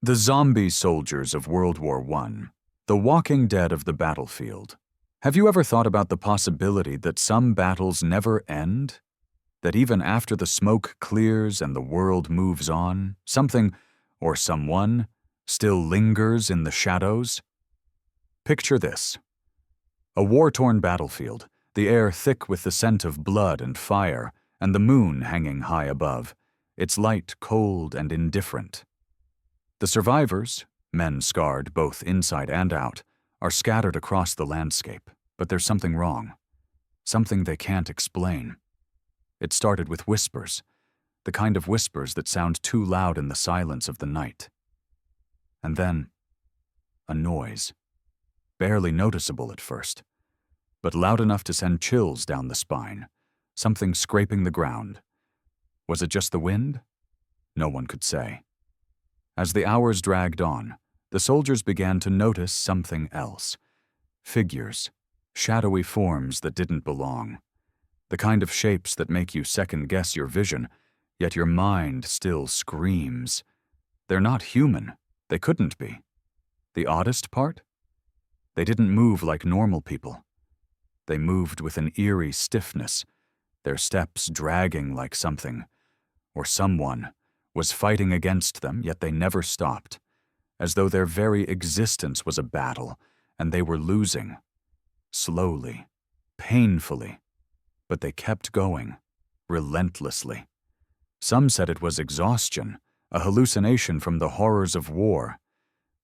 The Zombie Soldiers of WWI, the walking dead of the battlefield. Have you ever thought about the possibility that some battles never end? That even after the smoke clears and the world moves on, something, or someone, still lingers in the shadows? Picture this. A war-torn battlefield, the air thick with the scent of blood and fire, and the moon hanging high above, its light cold and indifferent. The survivors, men scarred both inside and out, are scattered across the landscape, but there's something wrong. Something they can't explain. It started with whispers, the kind of whispers that sound too loud in the silence of the night. And then, a noise, barely noticeable at first, but loud enough to send chills down the spine, something scraping the ground. Was it just the wind? No one could say. As the hours dragged on, the soldiers began to notice something else. Figures, shadowy forms that didn't belong. The kind of shapes that make you second-guess your vision, yet your mind still screams. They're not human. They couldn't be. The oddest part? They didn't move like normal people. They moved with an eerie stiffness, their steps dragging like something, or someone, was fighting against them, yet they never stopped, as though their very existence was a battle, and they were losing. Slowly, painfully, but they kept going, relentlessly. Some said it was exhaustion, a hallucination from the horrors of war.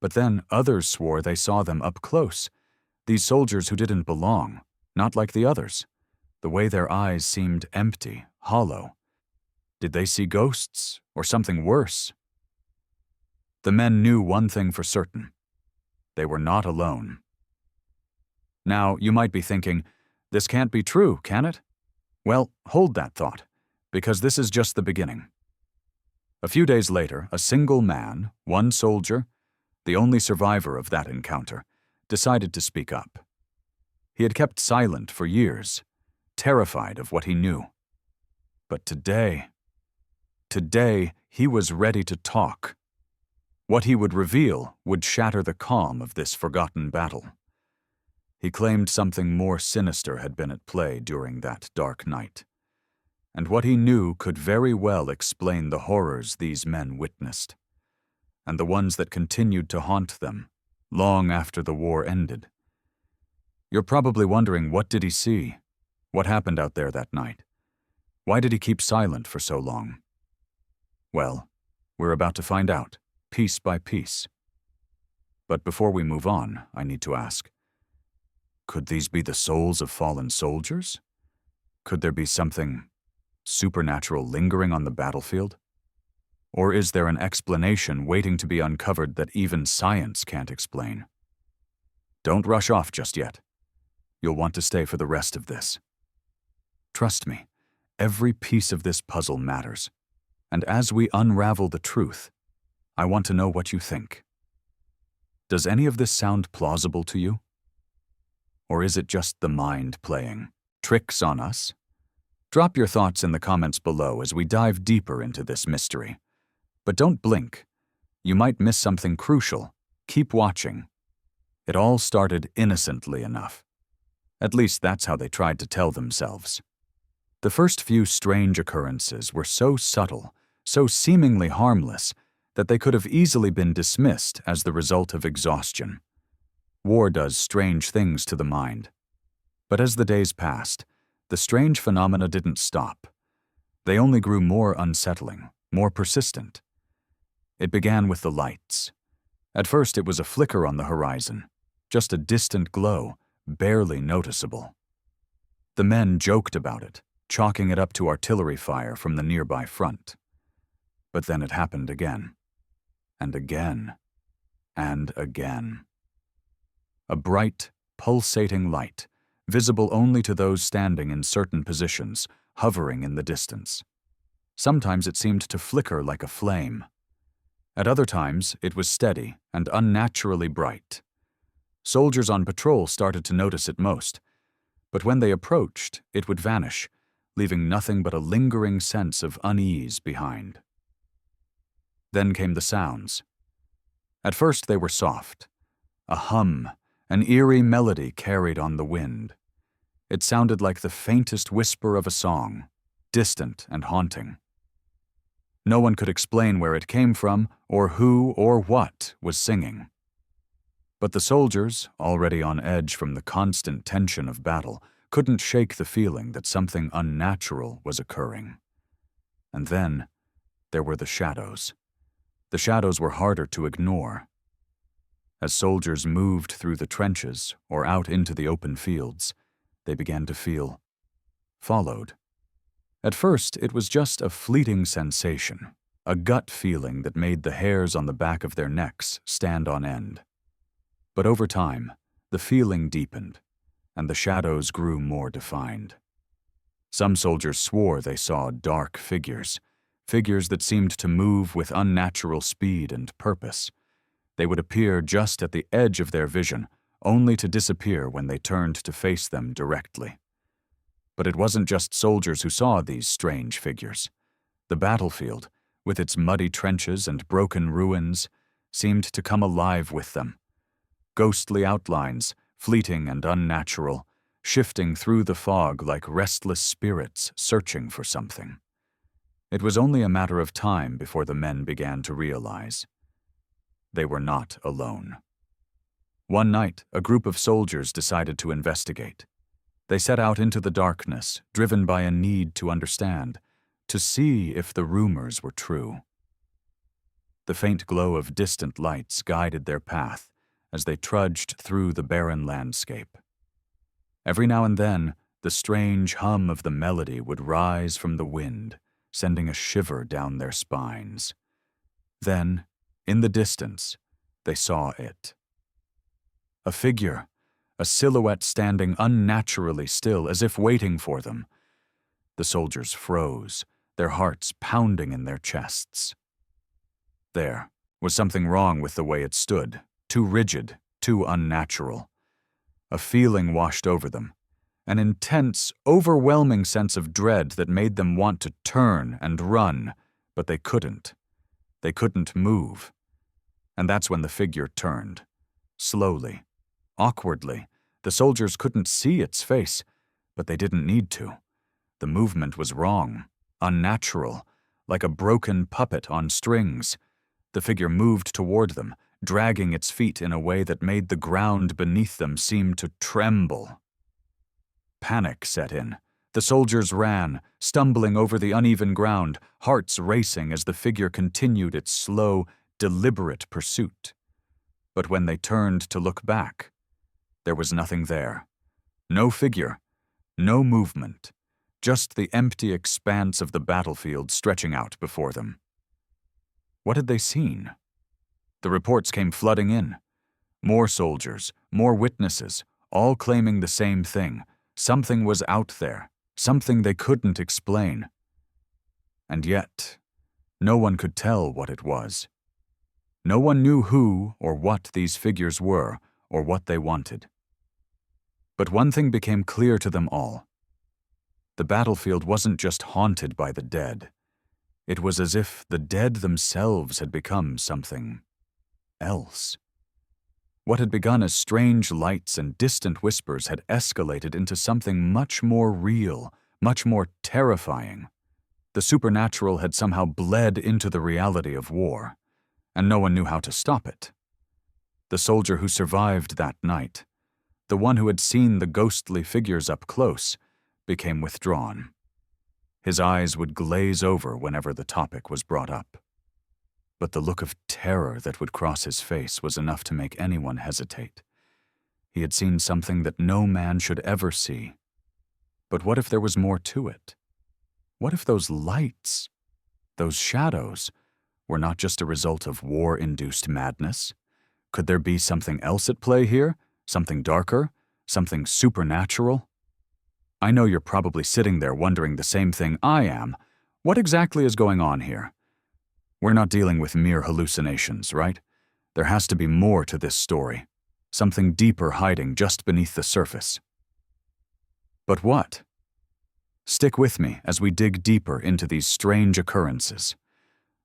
But then others swore they saw them up close, these soldiers who didn't belong, not like the others. The way their eyes seemed empty, hollow. Did they see ghosts, or something worse? The men knew one thing for certain. They were not alone. Now, you might be thinking, this can't be true, can it? Well, hold that thought, because this is just the beginning. A few days later, a single man, one soldier, the only survivor of that encounter, decided to speak up. He had kept silent for years, terrified of what he knew. But today he was ready to talk. What he would reveal would shatter the calm of this forgotten battle. He claimed something more sinister had been at play during that dark night, and what he knew could very well explain the horrors these men witnessed, and the ones that continued to haunt them long after the war ended. You're probably wondering, what did he see? What happened out there that night? Why did he keep silent for so long? Well, we're about to find out, piece by piece. But before we move on, I need to ask, could these be the souls of fallen soldiers? Could there be something supernatural lingering on the battlefield? Or is there an explanation waiting to be uncovered that even science can't explain? Don't rush off just yet. You'll want to stay for the rest of this. Trust me, every piece of this puzzle matters. And as we unravel the truth, I want to know what you think. Does any of this sound plausible to you? Or is it just the mind playing tricks on us? Drop your thoughts in the comments below as we dive deeper into this mystery. But don't blink. You might miss something crucial. Keep watching. It all started innocently enough. At least that's how they tried to tell themselves. The first few strange occurrences were so subtle, so seemingly harmless, that they could have easily been dismissed as the result of exhaustion. War does strange things to the mind. But as the days passed, the strange phenomena didn't stop. They only grew more unsettling, more persistent. It began with the lights. At first it was a flicker on the horizon, just a distant glow, barely noticeable. The men joked about it, chalking it up to artillery fire from the nearby front. But then it happened again, and again, and again. A bright, pulsating light, visible only to those standing in certain positions, hovering in the distance. Sometimes it seemed to flicker like a flame. At other times, it was steady and unnaturally bright. Soldiers on patrol started to notice it most, but when they approached, it would vanish, leaving nothing but a lingering sense of unease behind. Then came the sounds. At first they were soft. A hum, an eerie melody carried on the wind. It sounded like the faintest whisper of a song, distant and haunting. No one could explain where it came from or who or what was singing. But the soldiers, already on edge from the constant tension of battle, couldn't shake the feeling that something unnatural was occurring. And then there were the shadows. The shadows were harder to ignore. As soldiers moved through the trenches or out into the open fields, they began to feel followed. At first, it was just a fleeting sensation, a gut feeling that made the hairs on the back of their necks stand on end. But over time, the feeling deepened, and the shadows grew more defined. Some soldiers swore they saw dark figures that seemed to move with unnatural speed and purpose. They would appear just at the edge of their vision, only to disappear when they turned to face them directly. But it wasn't just soldiers who saw these strange figures. The battlefield, with its muddy trenches and broken ruins, seemed to come alive with them. Ghostly outlines, fleeting and unnatural, shifting through the fog like restless spirits searching for something. It was only a matter of time before the men began to realize they were not alone. One night, a group of soldiers decided to investigate. They set out into the darkness, driven by a need to understand, to see if the rumors were true. The faint glow of distant lights guided their path as they trudged through the barren landscape. Every now and then, the strange hum of the melody would rise from the wind, sending a shiver down their spines. Then, in the distance, they saw it. A figure, a silhouette standing unnaturally still, as if waiting for them. The soldiers froze, their hearts pounding in their chests. There was something wrong with the way it stood, too rigid, too unnatural. A feeling washed over them, an intense, overwhelming sense of dread that made them want to turn and run, but they couldn't. They couldn't move. And that's when the figure turned. Slowly, awkwardly. The soldiers couldn't see its face, but they didn't need to. The movement was wrong, unnatural, like a broken puppet on strings. The figure moved toward them, dragging its feet in a way that made the ground beneath them seem to tremble. Panic set in. The soldiers ran, stumbling over the uneven ground, hearts racing as the figure continued its slow, deliberate pursuit. But when they turned to look back, there was nothing there. No figure, no movement, just the empty expanse of the battlefield stretching out before them. What had they seen? The reports came flooding in. More soldiers, more witnesses, all claiming the same thing. Something was out there, something they couldn't explain. And yet, no one could tell what it was. No one knew who or what these figures were or what they wanted. But one thing became clear to them all. The battlefield wasn't just haunted by the dead. It was as if the dead themselves had become something else. What had begun as strange lights and distant whispers had escalated into something much more real, much more terrifying. The supernatural had somehow bled into the reality of war, and no one knew how to stop it. The soldier who survived that night, the one who had seen the ghostly figures up close, became withdrawn. His eyes would glaze over whenever the topic was brought up. But the look of terror that would cross his face was enough to make anyone hesitate. He had seen something that no man should ever see. But what if there was more to it? What if those lights, those shadows, were not just a result of war-induced madness? Could there be something else at play here? Something darker? Something supernatural? I know you're probably sitting there wondering the same thing I am. What exactly is going on here? We're not dealing with mere hallucinations, right? There has to be more to this story. Something deeper hiding just beneath the surface. But what? Stick with me as we dig deeper into these strange occurrences.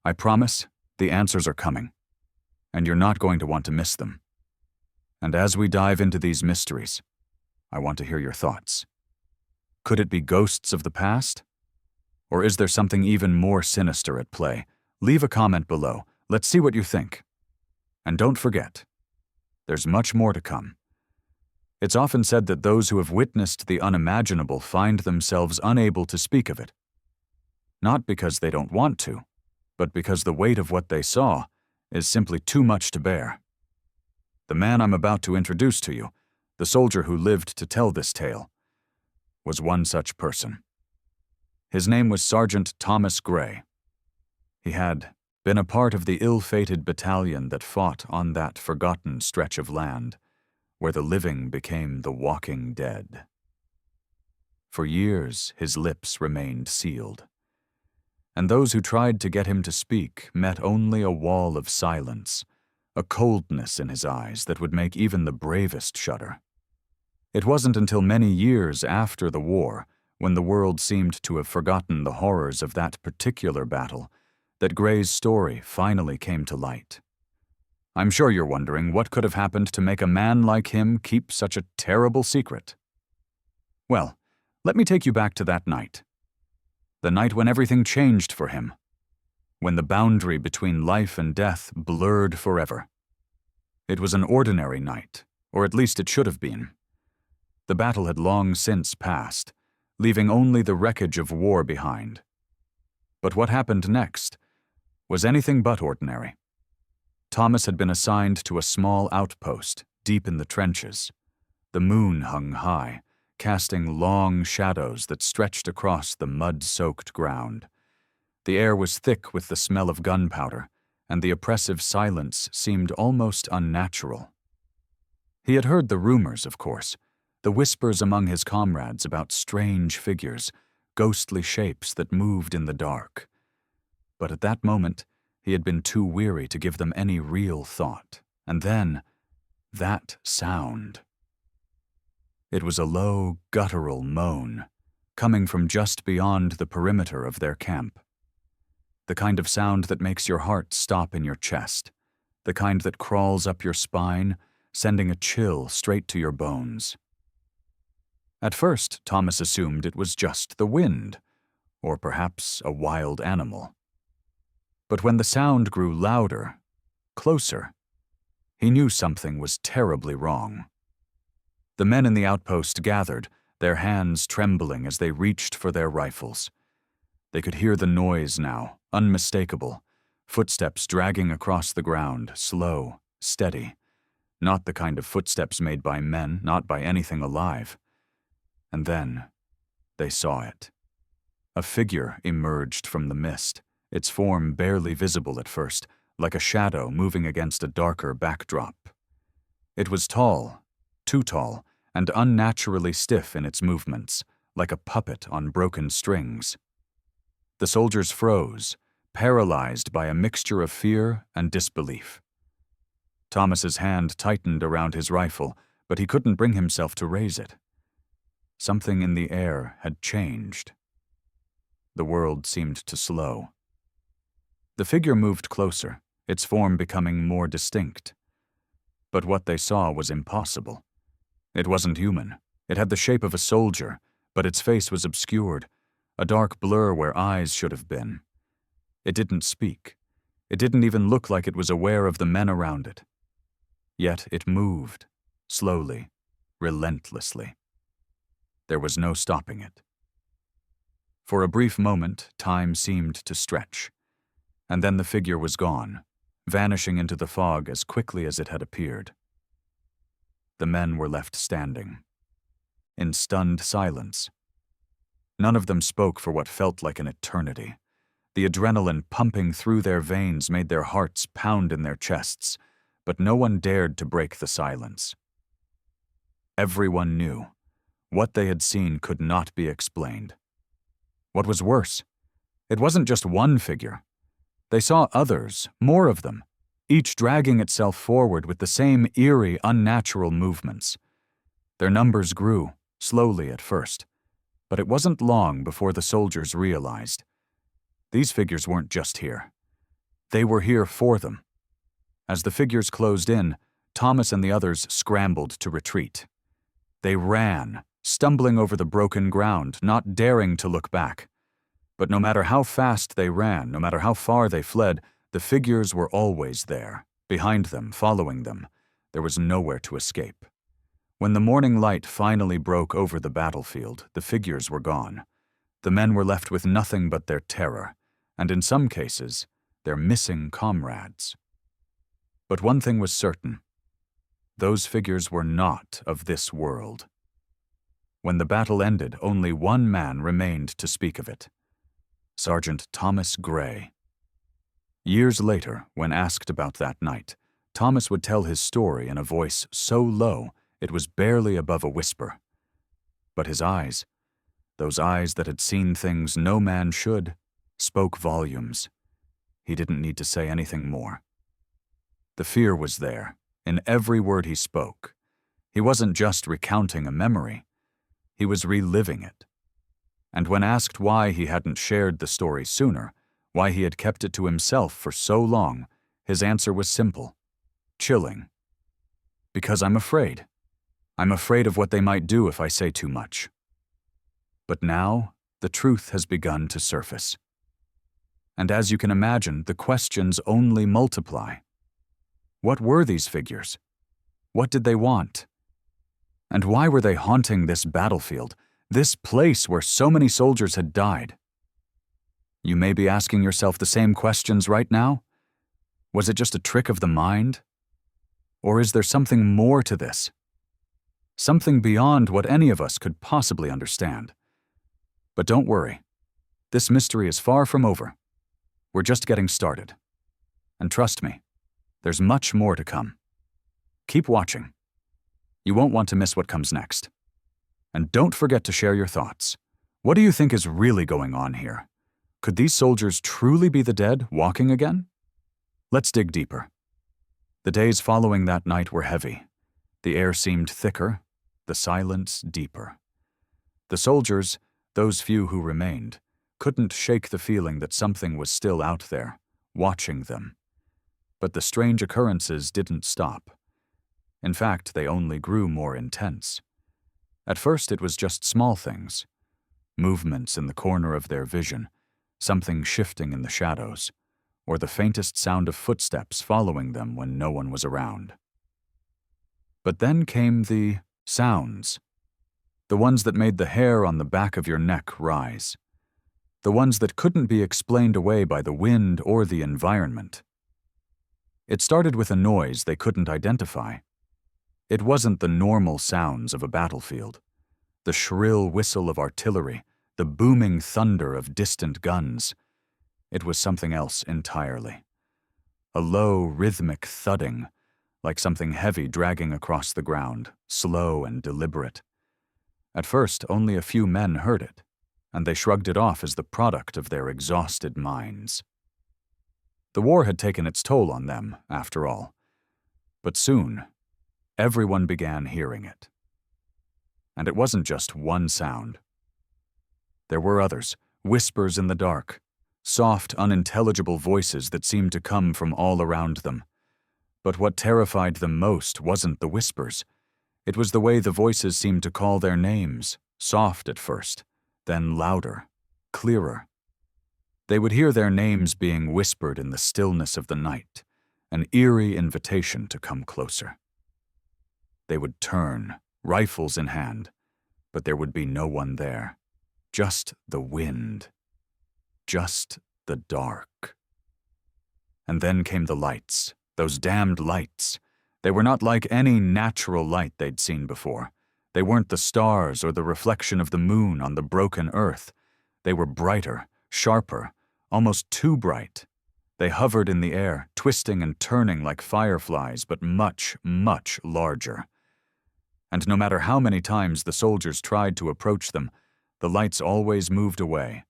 I promise, the answers are coming. and you're not going to want to miss them. And as we dive into these mysteries, I want to hear your thoughts. Could it be ghosts of the past? Or is there something even more sinister at play? Leave a comment below. Let's see what you think. And don't forget, there's much more to come. It's often said that those who have witnessed the unimaginable find themselves unable to speak of it. Not because they don't want to, but because the weight of what they saw is simply too much to bear. The man I'm about to introduce to you, the soldier who lived to tell this tale, was one such person. His name was Sergeant Thomas Gray. He had been a part of the ill-fated battalion that fought on that forgotten stretch of land, where the living became the walking dead. For years, his lips remained sealed, and those who tried to get him to speak met only a wall of silence, a coldness in his eyes that would make even the bravest shudder. It wasn't until many years after the war, when the world seemed to have forgotten the horrors of that particular battle, that Gray's story finally came to light. I'm sure you're wondering what could have happened to make a man like him keep such a terrible secret. Well, let me take you back to that night. The night when everything changed for him. When the boundary between life and death blurred forever. It was an ordinary night, or at least it should have been. The battle had long since passed, leaving only the wreckage of war behind. But what happened next was anything but ordinary. Thomas had been assigned to a small outpost deep in the trenches. The moon hung high, casting long shadows that stretched across the mud-soaked ground. The air was thick with the smell of gunpowder, and the oppressive silence seemed almost unnatural. He had heard the rumors, of course, the whispers among his comrades about strange figures, ghostly shapes that moved in the dark. But at that moment, he had been too weary to give them any real thought. And then, that sound. It was a low, guttural moan, coming from just beyond the perimeter of their camp. The kind of sound that makes your heart stop in your chest, the kind that crawls up your spine, sending a chill straight to your bones. At first, Thomas assumed it was just the wind, or perhaps a wild animal. But when the sound grew louder, closer, he knew something was terribly wrong. The men in the outpost gathered, their hands trembling as they reached for their rifles. They could hear the noise now, unmistakable, footsteps dragging across the ground, slow, steady. Not the kind of footsteps made by men, not by anything alive. And then, they saw it. A figure emerged from the mist, its form barely visible at first, like a shadow moving against a darker backdrop. It was tall, too tall, and unnaturally stiff in its movements, like a puppet on broken strings. The soldiers froze, paralyzed by a mixture of fear and disbelief. Thomas's hand tightened around his rifle, but he couldn't bring himself to raise it. Something in the air had changed. The world seemed to slow. The figure moved closer, its form becoming more distinct. But what they saw was impossible. It wasn't human. It had the shape of a soldier, but its face was obscured, a dark blur where eyes should have been. It didn't speak. It didn't even look like it was aware of the men around it. Yet it moved, slowly, relentlessly. There was no stopping it. For a brief moment, time seemed to stretch, and then the figure was gone, vanishing into the fog as quickly as it had appeared. The men were left standing, in stunned silence. None of them spoke for what felt like an eternity. The adrenaline pumping through their veins made their hearts pound in their chests, but no one dared to break the silence. Everyone knew. What they had seen could not be explained. What was worse, it wasn't just one figure. They saw others, more of them, each dragging itself forward with the same eerie, unnatural movements. Their numbers grew, slowly at first, but it wasn't long before the soldiers realized. These figures weren't just here. They were here for them. As the figures closed in, Thomas and the others scrambled to retreat. They ran, stumbling over the broken ground, not daring to look back. But no matter how fast they ran, no matter how far they fled, the figures were always there, behind them, following them. There was nowhere to escape. When the morning light finally broke over the battlefield, the figures were gone. The men were left with nothing but their terror, and in some cases, their missing comrades. But one thing was certain. Those figures were not of this world. When the battle ended, only one man remained to speak of it. Sergeant Thomas Gray. Years later, when asked about that night, Thomas would tell his story in a voice so low it was barely above a whisper. But his eyes, those eyes that had seen things no man should, spoke volumes. He didn't need to say anything more. The fear was there, in every word he spoke. He wasn't just recounting a memory. He was reliving it. And when asked why he hadn't shared the story sooner, why he had kept it to himself for so long, his answer was simple, chilling. Because I'm afraid. I'm afraid of what they might do if I say too much. But now, the truth has begun to surface. And as you can imagine, the questions only multiply. What were these figures? What did they want? And why were they haunting this battlefield, this place where so many soldiers had died? You may be asking yourself the same questions right now. Was it just a trick of the mind? Or is there something more to this? Something beyond what any of us could possibly understand. But don't worry. This mystery is far from over. We're just getting started. And trust me, there's much more to come. Keep watching. You won't want to miss what comes next. And don't forget to share your thoughts. What do you think is really going on here? Could these soldiers truly be the dead walking again? Let's dig deeper. The days following that night were heavy. The air seemed thicker, the silence deeper. The soldiers, those few who remained, couldn't shake the feeling that something was still out there, watching them. But the strange occurrences didn't stop. In fact, they only grew more intense. At first, it was just small things. Movements in the corner of their vision, something shifting in the shadows, or the faintest sound of footsteps following them when no one was around. But then came the sounds. The ones that made the hair on the back of your neck rise. The ones that couldn't be explained away by the wind or the environment. It started with a noise they couldn't identify. It wasn't the normal sounds of a battlefield, the shrill whistle of artillery, the booming thunder of distant guns. It was something else entirely. A low, rhythmic thudding, like something heavy dragging across the ground, slow and deliberate. At first, only a few men heard it, and they shrugged it off as the product of their exhausted minds. The war had taken its toll on them, after all. But soon, everyone began hearing it. And it wasn't just one sound. There were others, whispers in the dark, soft, unintelligible voices that seemed to come from all around them. But what terrified them most wasn't the whispers. It was the way the voices seemed to call their names, soft at first, then louder, clearer. They would hear their names being whispered in the stillness of the night, an eerie invitation to come closer. They would turn, rifles in hand, but there would be no one there. Just the wind. Just the dark. And then came the lights, those damned lights. They were not like any natural light they'd seen before. They weren't the stars or the reflection of the moon on the broken earth. They were brighter, sharper, almost too bright. They hovered in the air, twisting and turning like fireflies, but much, much larger. And no matter how many times the soldiers tried to approach them, the lights always moved away,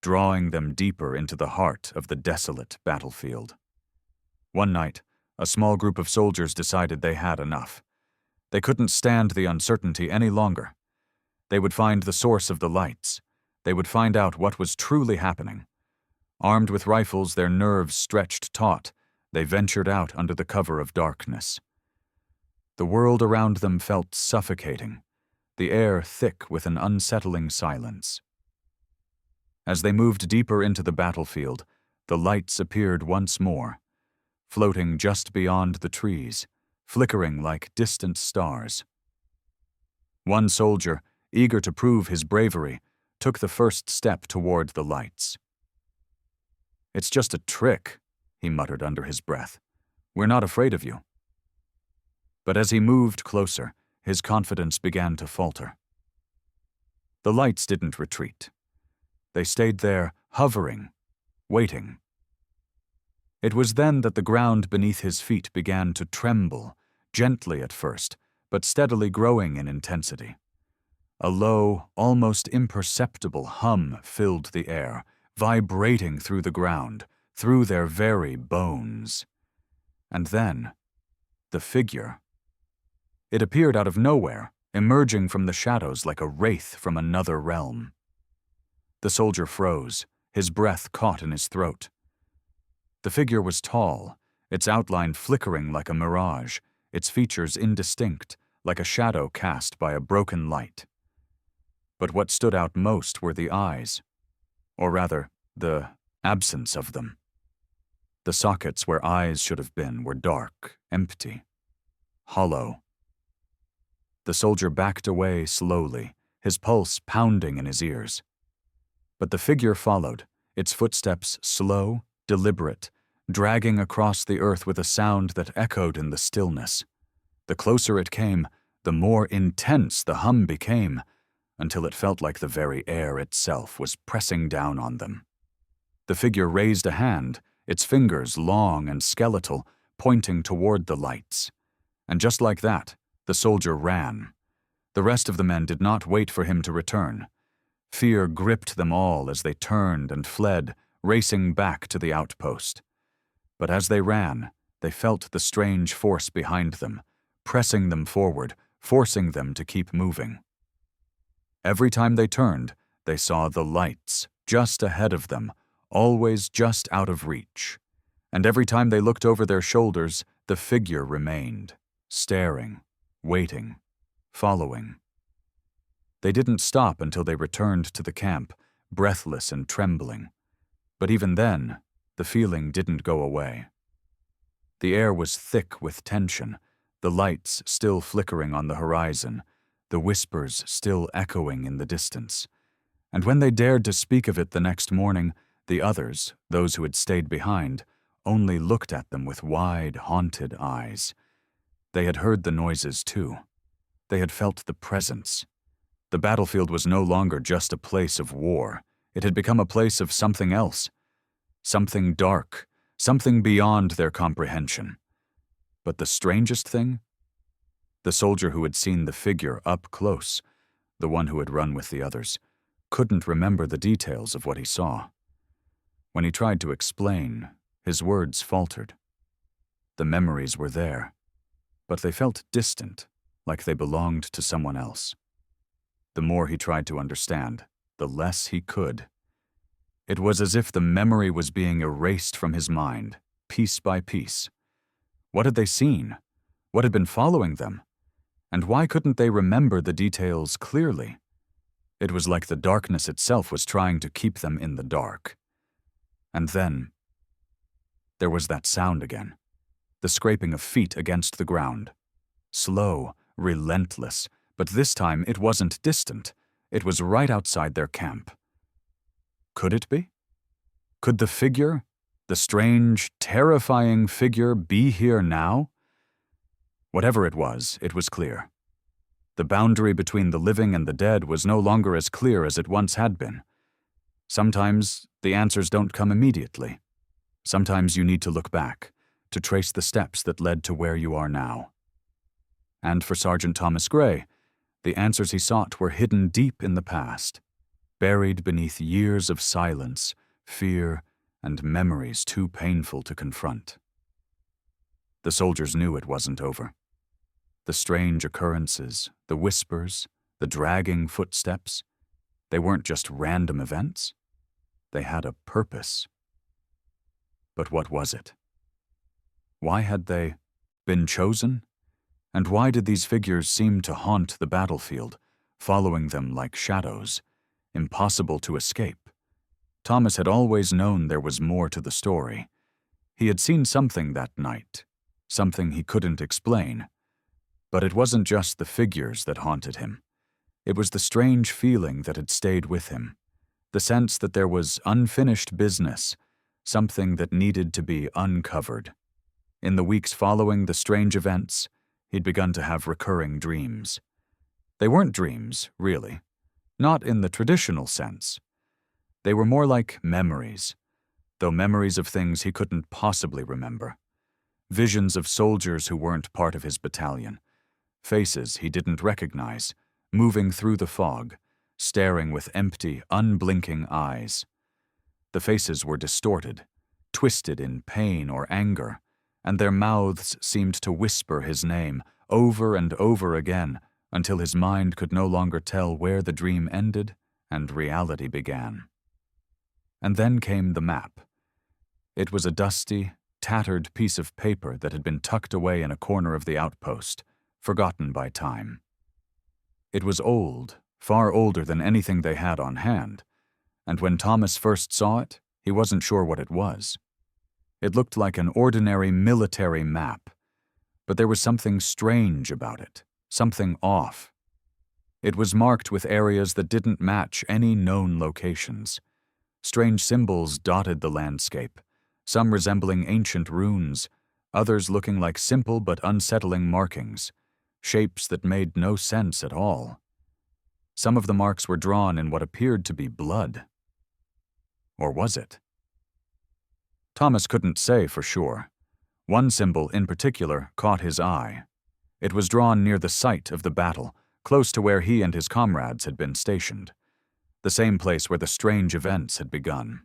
drawing them deeper into the heart of the desolate battlefield. One night, a small group of soldiers decided they had enough. They couldn't stand the uncertainty any longer. They would find the source of the lights. They would find out what was truly happening. Armed with rifles, their nerves stretched taut, They ventured out under the cover of darkness. The world around them felt suffocating, the air thick with an unsettling silence. As they moved deeper into the battlefield, the lights appeared once more, floating just beyond the trees, flickering like distant stars. One soldier, eager to prove his bravery, took the first step toward the lights. "It's just a trick," he muttered under his breath. "We're not afraid of you." But as he moved closer, his confidence began to falter. The lights didn't retreat. They stayed there, hovering, waiting. It was then that the ground beneath his feet began to tremble, gently at first, but steadily growing in intensity. A low, almost imperceptible hum filled the air, vibrating through the ground, through their very bones. And then, the figure. It appeared out of nowhere, emerging from the shadows like a wraith from another realm. The soldier froze, his breath caught in his throat. The figure was tall, its outline flickering like a mirage, its features indistinct, like a shadow cast by a broken light. But what stood out most were the eyes, or rather, the absence of them. The sockets where eyes should have been were dark, empty, hollow. The soldier backed away slowly, his pulse pounding in his ears. But the figure followed, its footsteps slow, deliberate, dragging across the earth with a sound that echoed in the stillness. The closer it came, the more intense the hum became, until it felt like the very air itself was pressing down on them. The figure raised a hand, its fingers long and skeletal, pointing toward the lights. And just like that, the soldier ran. The rest of the men did not wait for him to return. Fear gripped them all as they turned and fled, racing back to the outpost. But as they ran, they felt the strange force behind them, pressing them forward, forcing them to keep moving. Every time they turned, they saw the lights, just ahead of them, always just out of reach. And every time they looked over their shoulders, the figure remained, staring, waiting, following. They didn't stop until they returned to the camp, breathless and trembling. But even then, the feeling didn't go away. The air was thick with tension, the lights still flickering on the horizon, the whispers still echoing in the distance. And when they dared to speak of it the next morning, the others, those who had stayed behind, only looked at them with wide, haunted eyes. They had heard the noises too. They had felt the presence. The battlefield was no longer just a place of war. It had become a place of something else. Something dark, something beyond their comprehension. But the strangest thing? The soldier who had seen the figure up close, the one who had run with the others, couldn't remember the details of what he saw. When he tried to explain, his words faltered. The memories were there, but they felt distant, like they belonged to someone else. The more he tried to understand, the less he could. It was as if the memory was being erased from his mind, piece by piece. What had they seen? What had been following them? And why couldn't they remember the details clearly? It was like the darkness itself was trying to keep them in the dark. And then, there was that sound again, the scraping of feet against the ground. Slow, relentless, but this time it wasn't distant. It was right outside their camp. Could it be? Could the figure, the strange, terrifying figure, be here now? Whatever it was clear. The boundary between the living and the dead was no longer as clear as it once had been. Sometimes the answers don't come immediately. Sometimes you need to look back, to trace the steps that led to where you are now. And for Sergeant Thomas Gray, the answers he sought were hidden deep in the past, buried beneath years of silence, fear, and memories too painful to confront. The soldiers knew it wasn't over. The strange occurrences, the whispers, the dragging footsteps, they weren't just random events. They had a purpose. But what was it? Why had they been chosen? And why did these figures seem to haunt the battlefield, following them like shadows, impossible to escape? Thomas had always known there was more to the story. He had seen something that night, something he couldn't explain. But it wasn't just the figures that haunted him. It was the strange feeling that had stayed with him, the sense that there was unfinished business, something that needed to be uncovered. In the weeks following the strange events, he'd begun to have recurring dreams. They weren't dreams, really, not in the traditional sense. They were more like memories, though memories of things he couldn't possibly remember. Visions of soldiers who weren't part of his battalion, faces he didn't recognize, moving through the fog, staring with empty, unblinking eyes. The faces were distorted, twisted in pain or anger, and their mouths seemed to whisper his name over and over again until his mind could no longer tell where the dream ended and reality began. And then came the map. It was a dusty, tattered piece of paper that had been tucked away in a corner of the outpost, forgotten by time. It was old, far older than anything they had on hand, and when Thomas first saw it, he wasn't sure what it was. It looked like an ordinary military map, but there was something strange about it, something off. It was marked with areas that didn't match any known locations. Strange symbols dotted the landscape, some resembling ancient runes, others looking like simple but unsettling markings, shapes that made no sense at all. Some of the marks were drawn in what appeared to be blood. Or was it? Thomas couldn't say for sure. One symbol in particular caught his eye. It was drawn near the site of the battle, close to where he and his comrades had been stationed, the same place where the strange events had begun.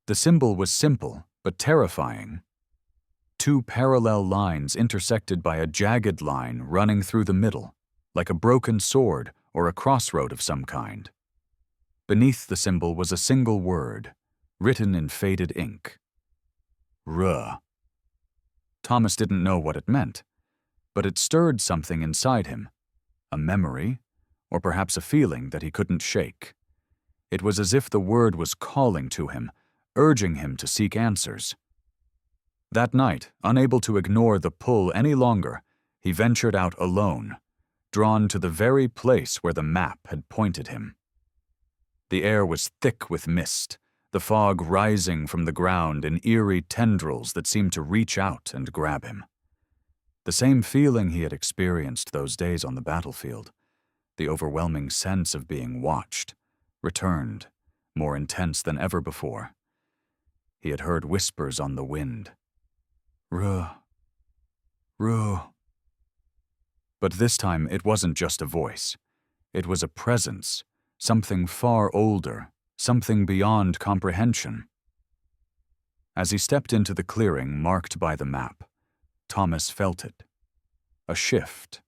The symbol was simple but terrifying. Two parallel lines intersected by a jagged line running through the middle, like a broken sword or a crossroad of some kind. Beneath the symbol was a single word, written in faded ink. Ruh. Thomas didn't know what it meant, but it stirred something inside him, a memory, or perhaps a feeling that he couldn't shake. It was as if the word was calling to him, urging him to seek answers. That night, unable to ignore the pull any longer, he ventured out alone, drawn to the very place where the map had pointed him. The air was thick with mist, the fog rising from the ground in eerie tendrils that seemed to reach out and grab him. The same feeling he had experienced those days on the battlefield, the overwhelming sense of being watched, returned, more intense than ever before. He had heard whispers on the wind. Ruh. Ruh. But this time it wasn't just a voice. It was a presence, something far older, something beyond comprehension. As he stepped into the clearing marked by the map, Thomas felt it. A shift,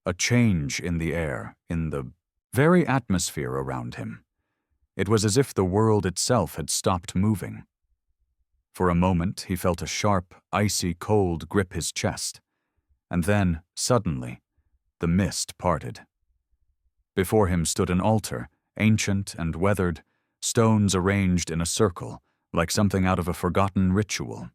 a change in the air, in the very atmosphere around him. It was as if the world itself had stopped moving. For a moment, he felt a sharp, icy cold grip his chest, and then, suddenly, the mist parted. Before him stood an altar, ancient and weathered, stones arranged in a circle, like something out of a forgotten ritual.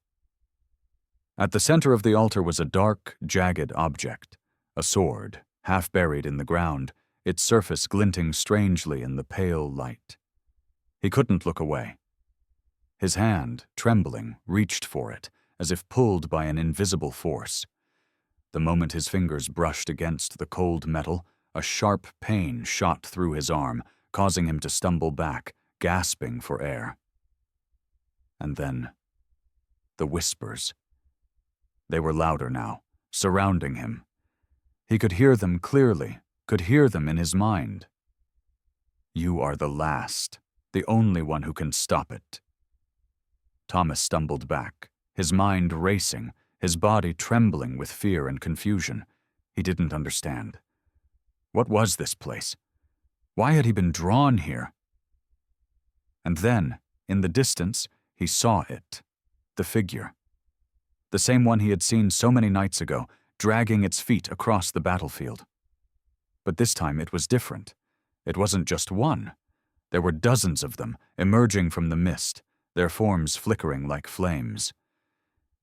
At the center of the altar was a dark, jagged object, a sword, half buried in the ground, its surface glinting strangely in the pale light. He couldn't look away. His hand, trembling, reached for it, as if pulled by an invisible force. The moment his fingers brushed against the cold metal, a sharp pain shot through his arm, causing him to stumble back, gasping for air. And then, the whispers. They were louder now, surrounding him. He could hear them clearly, could hear them in his mind. You are the last, the only one who can stop it. Thomas stumbled back, his mind racing, his body trembling with fear and confusion. He didn't understand. What was this place? Why had he been drawn here? And then, in the distance, he saw it, the figure. the same one he had seen so many nights ago, dragging its feet across the battlefield. But this time it was different. It wasn't just one. There were dozens of them, emerging from the mist, their forms flickering like flames.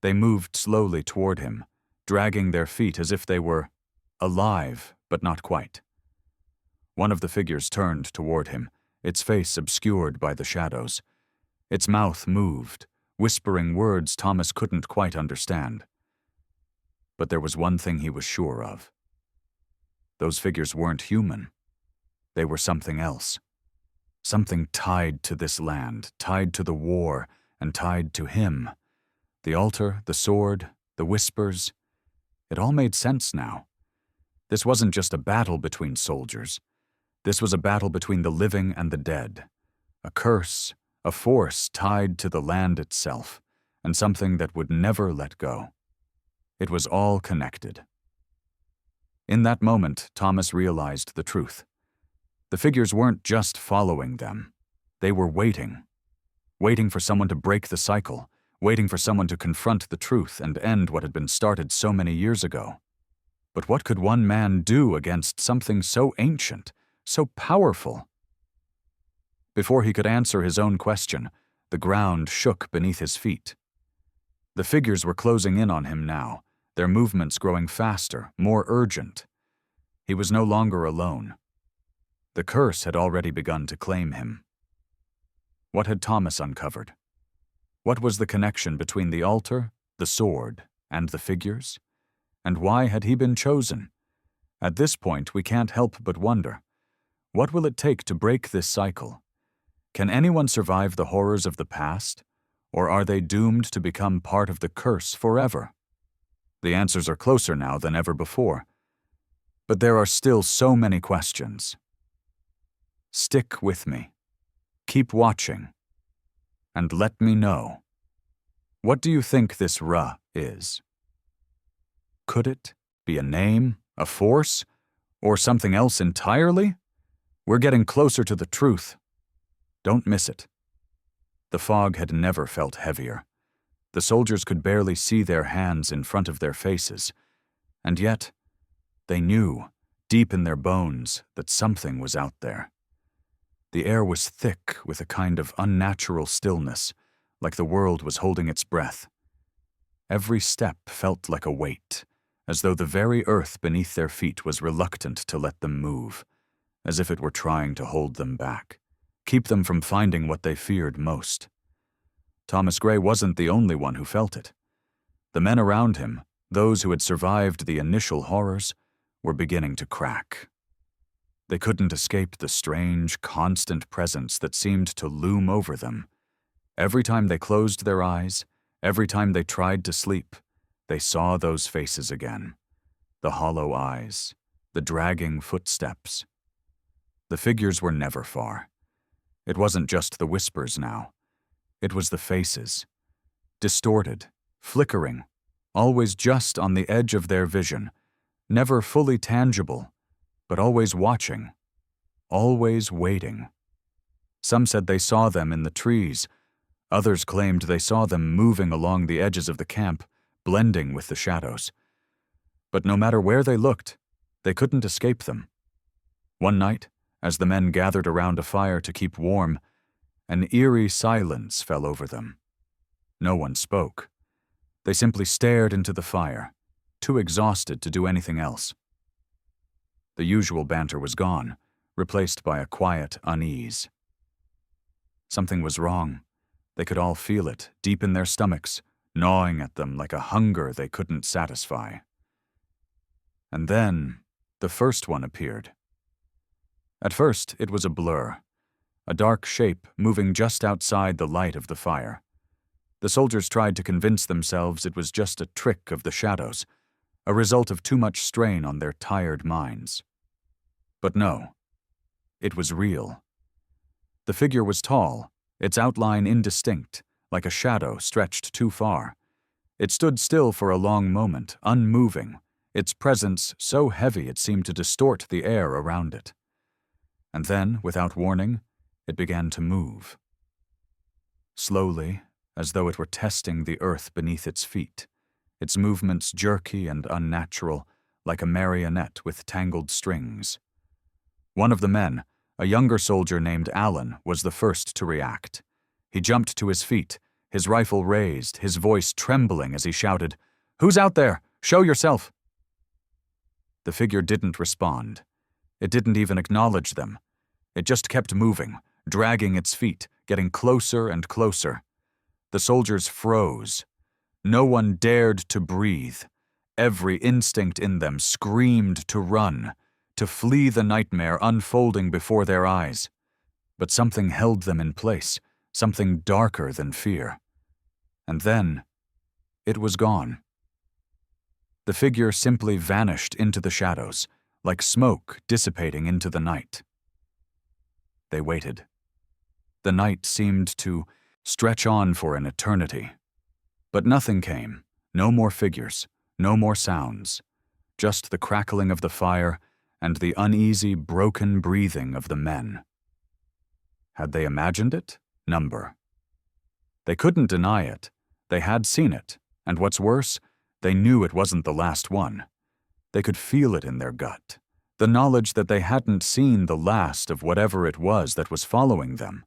They moved slowly toward him, dragging their feet as if they were alive, but not quite. One of the figures turned toward him, its face obscured by the shadows. Its mouth moved, whispering words Thomas couldn't quite understand. But there was one thing he was sure of. Those figures weren't human. They were something else. Something tied to this land, tied to the war, and tied to him. The altar, the sword, the whispers. It all made sense now. This wasn't just a battle between soldiers. This was a battle between the living and the dead. A curse, a force tied to the land itself, and something that would never let go. It was all connected. In that moment, Thomas realized the truth. The figures weren't just following them. They were waiting. Waiting for someone to break the cycle, waiting for someone to confront the truth and end what had been started so many years ago. But what could one man do against something so ancient, so powerful? Before he could answer his own question, the ground shook beneath his feet. The figures were closing in on him now, their movements growing faster, more urgent. He was no longer alone. The curse had already begun to claim him. What had Thomas uncovered? What was the connection between the altar, the sword, and the figures? And why had he been chosen? At this point, we can't help but wonder, what will it take to break this cycle? Can anyone survive the horrors of the past, or are they doomed to become part of the curse forever? The answers are closer now than ever before, but there are still so many questions. Stick with me, keep watching, and let me know. What do you think this Ra is? Could it be a name, a force, or something else entirely? We're getting closer to the truth. Don't miss it. The fog had never felt heavier. The soldiers could barely see their hands in front of their faces, and yet they knew, deep in their bones, that something was out there. The air was thick with a kind of unnatural stillness, like the world was holding its breath. Every step felt like a weight, as though the very earth beneath their feet was reluctant to let them move, as if it were trying to hold them back, keep them from finding what they feared most. Thomas Gray wasn't the only one who felt it. The men around him, those who had survived the initial horrors, were beginning to crack. They couldn't escape the strange, constant presence that seemed to loom over them. Every time they closed their eyes, every time they tried to sleep, they saw those faces again. The hollow eyes, the dragging footsteps. The figures were never far. It wasn't just the whispers now. It was the faces. Distorted, flickering, always just on the edge of their vision, never fully tangible, but always watching, always waiting. Some said they saw them in the trees. Others claimed they saw them moving along the edges of the camp, blending with the shadows. But no matter where they looked, they couldn't escape them. One night, as the men gathered around a fire to keep warm, an eerie silence fell over them. No one spoke. They simply stared into the fire, too exhausted to do anything else. The usual banter was gone, replaced by a quiet unease. Something was wrong. They could all feel it, deep in their stomachs, gnawing at them like a hunger they couldn't satisfy. And then, the first one appeared. At first, it was a blur, a dark shape moving just outside the light of the fire. The soldiers tried to convince themselves it was just a trick of the shadows, a result of too much strain on their tired minds. But no, it was real. The figure was tall, its outline indistinct, like a shadow stretched too far. It stood still for a long moment, unmoving, its presence so heavy it seemed to distort the air around it. And then, without warning, it began to move. Slowly, as though it were testing the earth beneath its feet, its movements jerky and unnatural, like a marionette with tangled strings. One of the men, a younger soldier named Alan, was the first to react. He jumped to his feet, his rifle raised, his voice trembling as he shouted, "Who's out there? Show yourself!" The figure didn't respond. It didn't even acknowledge them. It just kept moving, dragging its feet, getting closer and closer. The soldiers froze. No one dared to breathe. Every instinct in them screamed to run, to flee the nightmare unfolding before their eyes. But something held them in place, something darker than fear. And then, it was gone. The figure simply vanished into the shadows, like smoke dissipating into the night. They waited. The night seemed to stretch on for an eternity. But nothing came, no more figures, no more sounds, just the crackling of the fire and the uneasy, broken breathing of the men. Had they imagined it? Number. They couldn't deny it. They had seen it, and what's worse, they knew it wasn't the last one. They could feel it in their gut, the knowledge that they hadn't seen the last of whatever it was that was following them.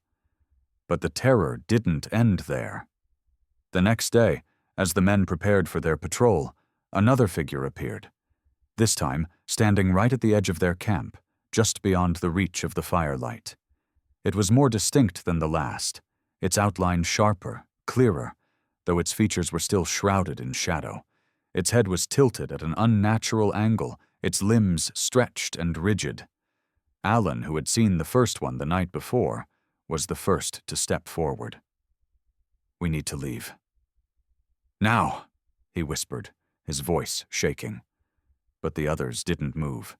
But the terror didn't end there. The next day, as the men prepared for their patrol, another figure appeared, this time standing right at the edge of their camp, just beyond the reach of the firelight. It was more distinct than the last, its outline sharper, clearer, though its features were still shrouded in shadow. Its head was tilted at an unnatural angle, its limbs stretched and rigid. Alan, who had seen the first one the night before, was the first to step forward. "We need to leave." "Now," he whispered, his voice shaking. But the others didn't move.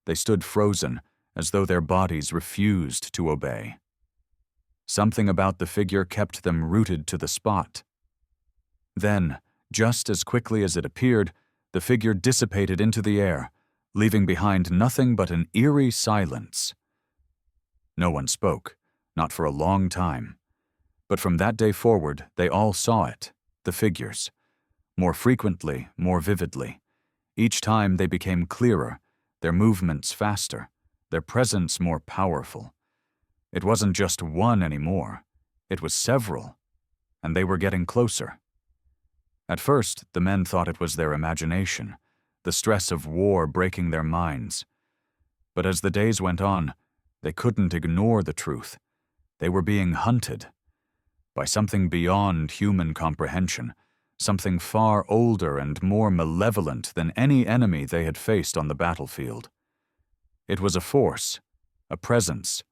They stood frozen, as though their bodies refused to obey. Something about the figure kept them rooted to the spot. Then, just as quickly as it appeared, the figure dissipated into the air, leaving behind nothing but an eerie silence. No one spoke, not for a long time. But from that day forward, they all saw it, the figures. More frequently, more vividly. Each time they became clearer, their movements faster, their presence more powerful. It wasn't just one anymore. It was several, and they were getting closer. At first, the men thought it was their imagination, the stress of war breaking their minds. But as the days went on, they couldn't ignore the truth. They were being hunted by something beyond human comprehension, something far older and more malevolent than any enemy they had faced on the battlefield. It was a force, a presence,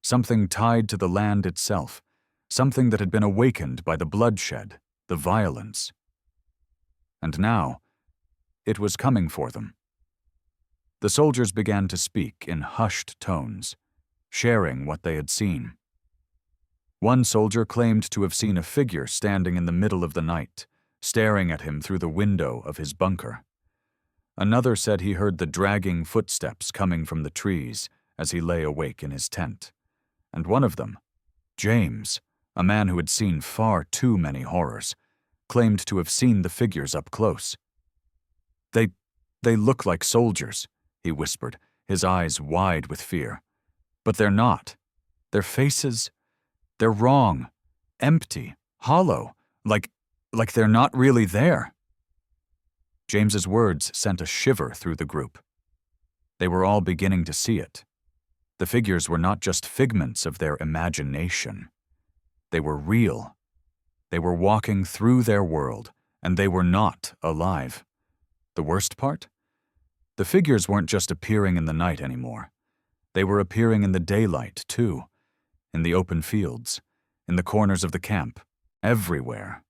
something tied to the land itself, something that had been awakened by the bloodshed, the violence. And now, it was coming for them. The soldiers began to speak in hushed tones, sharing what they had seen. One soldier claimed to have seen a figure standing in the middle of the night, staring at him through the window of his bunker. Another said he heard the dragging footsteps coming from the trees as he lay awake in his tent. And one of them, James, a man who had seen far too many horrors, claimed to have seen the figures up close. They look like soldiers," he whispered, his eyes wide with fear. "But they're not. Their faces, they're wrong, empty, hollow, like they're not really there." James's words sent a shiver through the group. They were all beginning to see it. The figures were not just figments of their imagination. They were real. They were walking through their world, and they were not alive. The worst part? The figures weren't just appearing in the night anymore. They were appearing in the daylight, too. In the open fields, in the corners of the camp, everywhere.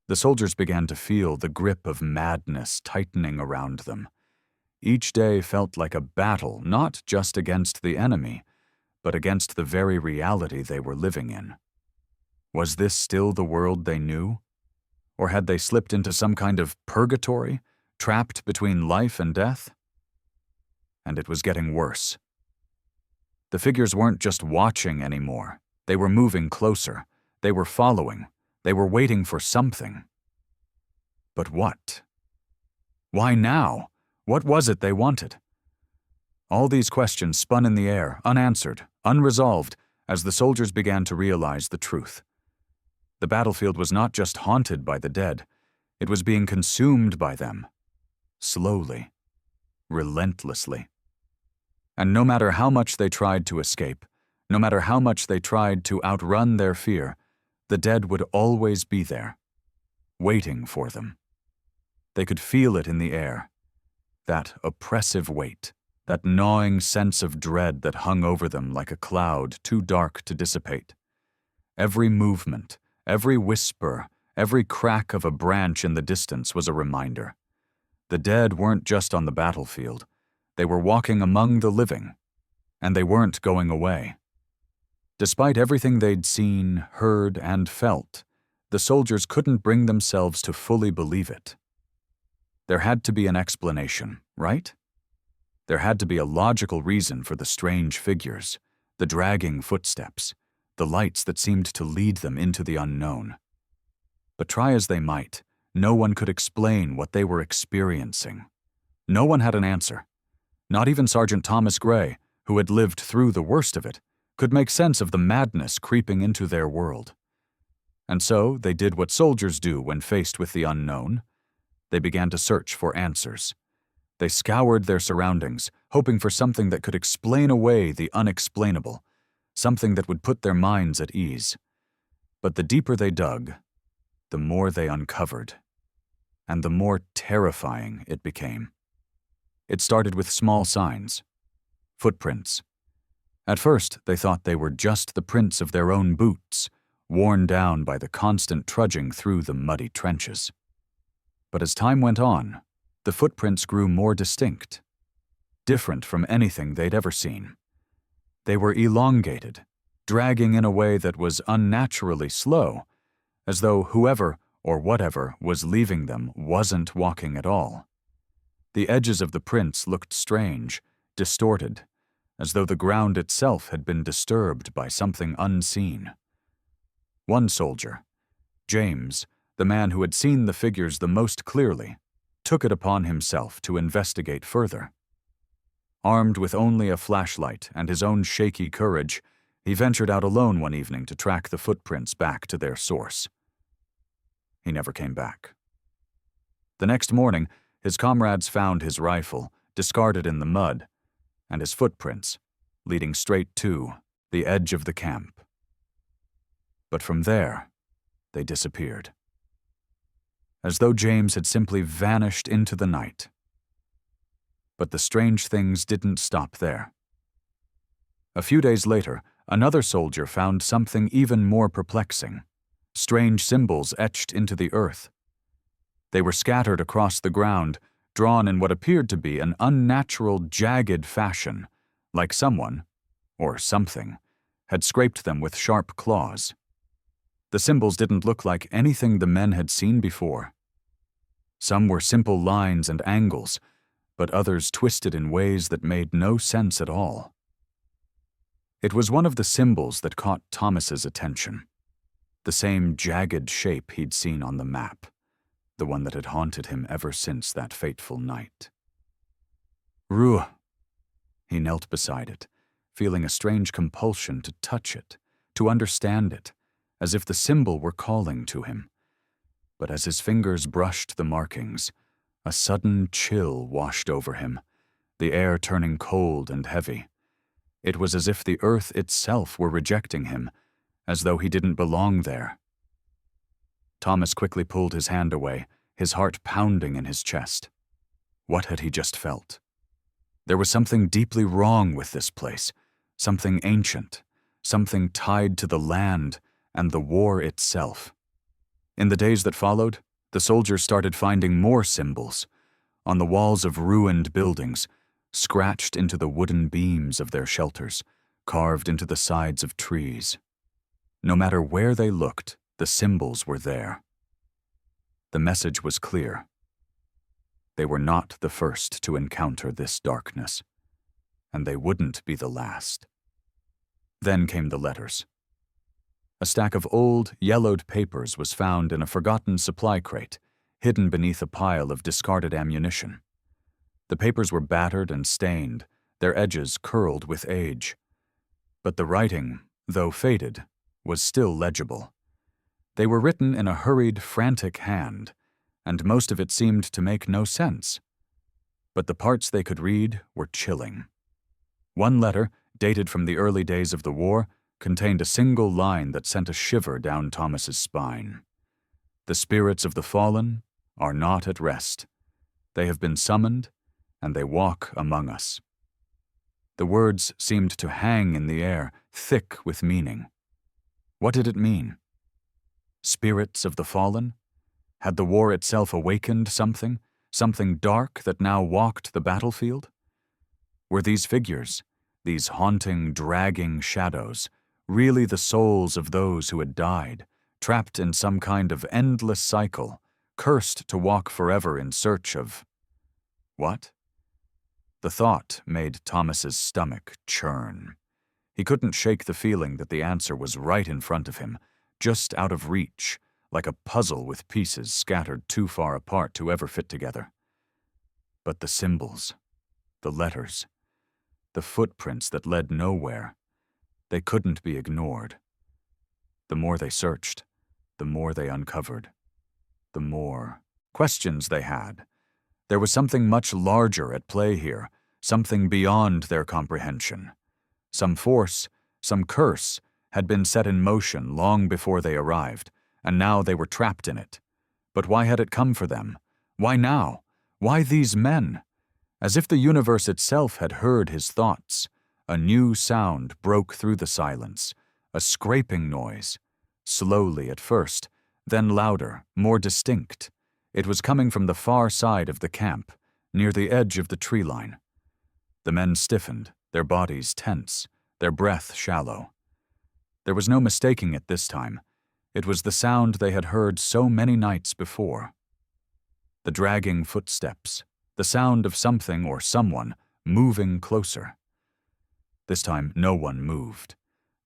The soldiers began to feel the grip of madness tightening around them. Each day felt like a battle, not just against the enemy, but against the very reality they were living in. Was this still the world they knew? Or had they slipped into some kind of purgatory, trapped between life and death? And it was getting worse. The figures weren't just watching anymore. They were moving closer. They were following. They were waiting for something. But what? Why now? What was it they wanted? All these questions spun in the air, unanswered, unresolved, as the soldiers began to realize the truth. The battlefield was not just haunted by the dead, it was being consumed by them. Slowly, relentlessly. And no matter how much they tried to escape, no matter how much they tried to outrun their fear, the dead would always be there, waiting for them. They could feel it in the air, that oppressive weight, that gnawing sense of dread that hung over them like a cloud too dark to dissipate. Every movement, every whisper, every crack of a branch in the distance was a reminder. The dead weren't just on the battlefield. They were walking among the living, and they weren't going away. Despite everything they'd seen, heard, and felt, the soldiers couldn't bring themselves to fully believe it. There had to be an explanation, right? There had to be a logical reason for the strange figures, the dragging footsteps, the lights that seemed to lead them into the unknown. But try as they might, no one could explain what they were experiencing. No one had an answer. Not even Sergeant Thomas Gray, who had lived through the worst of it, could make sense of the madness creeping into their world. And so they did what soldiers do when faced with the unknown. They began to search for answers. They scoured their surroundings, hoping for something that could explain away the unexplainable, something that would put their minds at ease. But the deeper they dug, the more they uncovered, and the more terrifying it became. It started with small signs, footprints. At first, they thought they were just the prints of their own boots, worn down by the constant trudging through the muddy trenches. But as time went on, the footprints grew more distinct, different from anything they'd ever seen. They were elongated, dragging in a way that was unnaturally slow, as though whoever or whatever was leaving them wasn't walking at all. The edges of the prints looked strange, distorted, as though the ground itself had been disturbed by something unseen. One soldier, James, the man who had seen the figures the most clearly, took it upon himself to investigate further. Armed with only a flashlight and his own shaky courage, he ventured out alone one evening to track the footprints back to their source. He never came back. The next morning, his comrades found his rifle, discarded in the mud, and his footprints, leading straight to the edge of the camp. But from there, they disappeared. As though James had simply vanished into the night. But the strange things didn't stop there. A few days later, another soldier found something even more perplexing. Strange symbols etched into the earth. They were scattered across the ground, drawn in what appeared to be an unnatural, jagged fashion, like someone, or something, had scraped them with sharp claws. The symbols didn't look like anything the men had seen before. Some were simple lines and angles, but others twisted in ways that made no sense at all. It was one of the symbols that caught Thomas's attention. The same jagged shape he'd seen on the map, the one that had haunted him ever since that fateful night. Ruh! He knelt beside it, feeling a strange compulsion to touch it, to understand it, as if the symbol were calling to him. But as his fingers brushed the markings, a sudden chill washed over him, the air turning cold and heavy. It was as if the earth itself were rejecting him, as though he didn't belong there. Thomas quickly pulled his hand away, his heart pounding in his chest. What had he just felt? There was something deeply wrong with this place, something ancient, something tied to the land and the war itself. In the days that followed, the soldiers started finding more symbols, on the walls of ruined buildings, scratched into the wooden beams of their shelters, carved into the sides of trees. No matter where they looked, the symbols were there. The message was clear. They were not the first to encounter this darkness, and they wouldn't be the last. Then came the letters. A stack of old, yellowed papers was found in a forgotten supply crate, hidden beneath a pile of discarded ammunition. The papers were battered and stained, their edges curled with age. But the writing, though faded, was still legible. They were written in a hurried, frantic hand, and most of it seemed to make no sense. But the parts they could read were chilling. One letter, dated from the early days of the war, contained a single line that sent a shiver down Thomas's spine. "The spirits of the fallen are not at rest. They have been summoned, and they walk among us." The words seemed to hang in the air, thick with meaning. What did it mean? Spirits of the fallen? Had the war itself awakened something dark that now walked the battlefield? Were these figures, these haunting, dragging shadows, really the souls of those who had died, trapped in some kind of endless cycle, cursed to walk forever in search of… what? The thought made Thomas's stomach churn. He couldn't shake the feeling that the answer was right in front of him, just out of reach, like a puzzle with pieces scattered too far apart to ever fit together. But the symbols, the letters, the footprints that led nowhere, they couldn't be ignored. The more they searched, the more they uncovered, the more questions they had. There was something much larger at play here, something beyond their comprehension. Some force, some curse, had been set in motion long before they arrived, and now they were trapped in it. But why had it come for them? Why now? Why these men? As if the universe itself had heard his thoughts, a new sound broke through the silence, a scraping noise, slowly at first, then louder, more distinct. It was coming from the far side of the camp, near the edge of the tree line. The men stiffened, their bodies tense, their breath shallow. There was no mistaking it this time. It was the sound they had heard so many nights before. The dragging footsteps, the sound of something or someone moving closer. This time no one moved.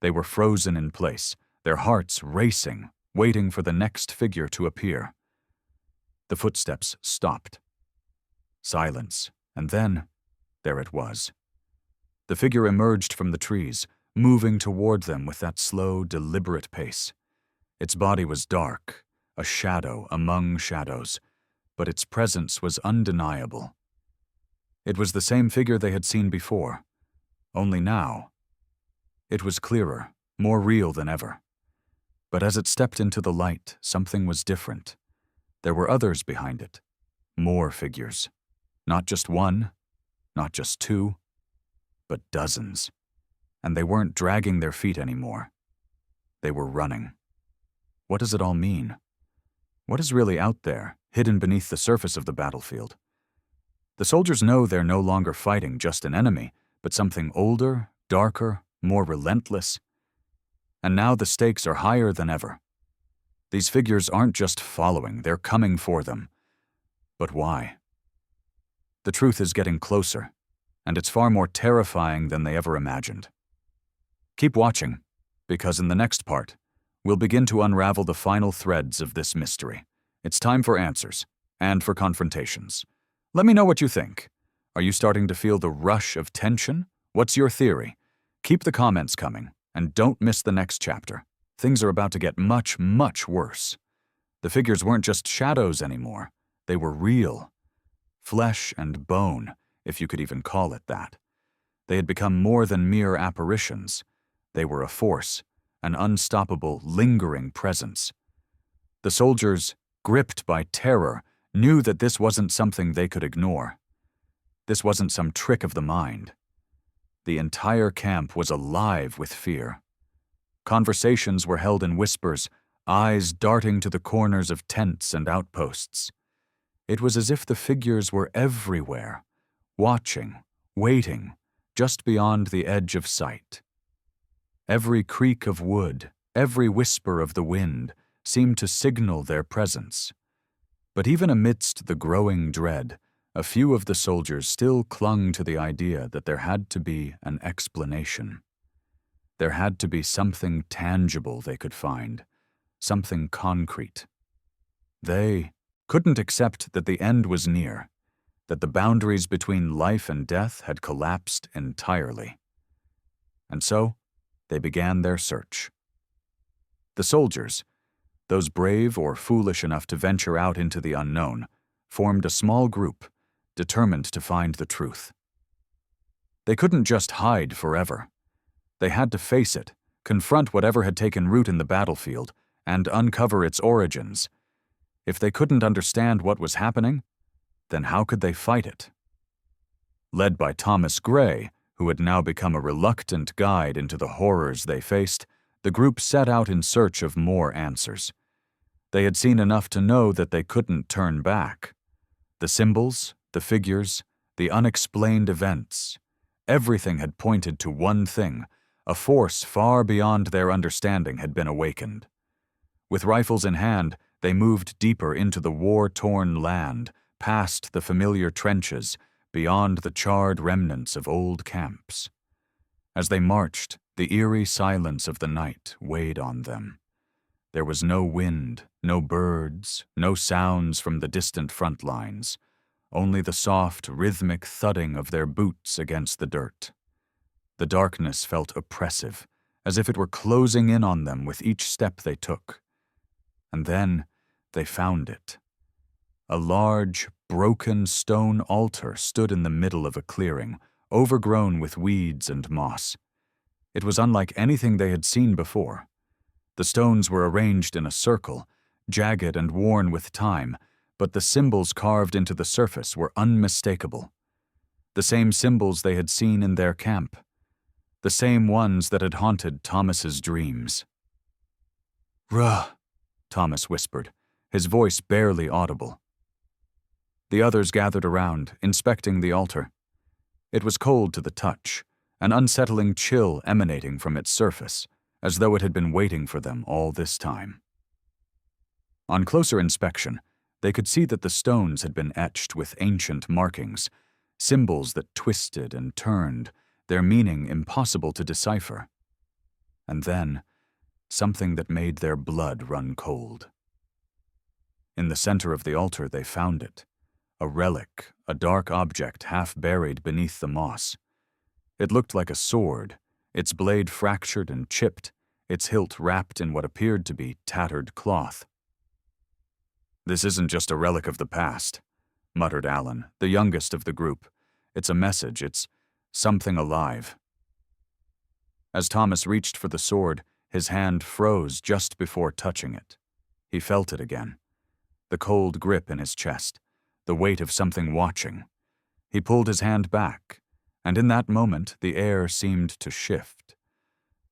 They were frozen in place, their hearts racing, waiting for the next figure to appear. The footsteps stopped. Silence, and then there it was. The figure emerged from the trees, moving toward them with that slow, deliberate pace. Its body was dark, a shadow among shadows, but its presence was undeniable. It was the same figure they had seen before, only now it was clearer, more real than ever. But as it stepped into the light, something was different. There were others behind it, more figures. Not just one, not just two, but dozens. And they weren't dragging their feet anymore. They were running. What does it all mean? What is really out there, hidden beneath the surface of the battlefield? The soldiers know they're no longer fighting just an enemy, but something older, darker, more relentless. And now the stakes are higher than ever. These figures aren't just following, they're coming for them. But why? The truth is getting closer, and it's far more terrifying than they ever imagined. Keep watching, because in the next part, we'll begin to unravel the final threads of this mystery. It's time for answers, and for confrontations. Let me know what you think. Are you starting to feel the rush of tension? What's your theory? Keep the comments coming, and don't miss the next chapter. Things are about to get much, much worse. The figures weren't just shadows anymore. They were real. Flesh and bone, if you could even call it that. They had become more than mere apparitions. They were a force, an unstoppable, lingering presence. The soldiers, gripped by terror, knew that this wasn't something they could ignore. This wasn't some trick of the mind. The entire camp was alive with fear. Conversations were held in whispers, eyes darting to the corners of tents and outposts. It was as if the figures were everywhere, watching, waiting, just beyond the edge of sight. Every creak of wood, every whisper of the wind seemed to signal their presence. But even amidst the growing dread, a few of the soldiers still clung to the idea that there had to be an explanation. There had to be something tangible they could find, something concrete. They couldn't accept that the end was near, that the boundaries between life and death had collapsed entirely. And so, they began their search. The soldiers, those brave or foolish enough to venture out into the unknown, formed a small group, determined to find the truth. They couldn't just hide forever. They had to face it, confront whatever had taken root in the battlefield, and uncover its origins. If they couldn't understand what was happening, then how could they fight it? Led by Thomas Gray, who had now become a reluctant guide into the horrors they faced, the group set out in search of more answers. They had seen enough to know that they couldn't turn back. The symbols, the figures, the unexplained events, everything had pointed to one thing: a force far beyond their understanding had been awakened. With rifles in hand, they moved deeper into the war-torn land, past the familiar trenches, beyond the charred remnants of old camps. As they marched, the eerie silence of the night weighed on them. There was no wind, no birds, no sounds from the distant front lines, only the soft, rhythmic thudding of their boots against the dirt. The darkness felt oppressive, as if it were closing in on them with each step they took. And then they found it. A large, broken stone altar stood in the middle of a clearing, overgrown with weeds and moss. It was unlike anything they had seen before. The stones were arranged in a circle, jagged and worn with time, but the symbols carved into the surface were unmistakable. The same symbols they had seen in their camp. The same ones that had haunted Thomas's dreams. "Ruh," Thomas whispered, his voice barely audible. The others gathered around, inspecting the altar. It was cold to the touch, an unsettling chill emanating from its surface, as though it had been waiting for them all this time. On closer inspection, they could see that the stones had been etched with ancient markings, symbols that twisted and turned, their meaning impossible to decipher. And then, something that made their blood run cold. In the center of the altar they found it, a relic, a dark object half buried beneath the moss. It looked like a sword, its blade fractured and chipped, its hilt wrapped in what appeared to be tattered cloth. "This isn't just a relic of the past," muttered Alan, the youngest of the group. "It's a message, it's something alive." As Thomas reached for the sword, his hand froze just before touching it. He felt it again, the cold grip in his chest, the weight of something watching. He pulled his hand back, and in that moment the air seemed to shift.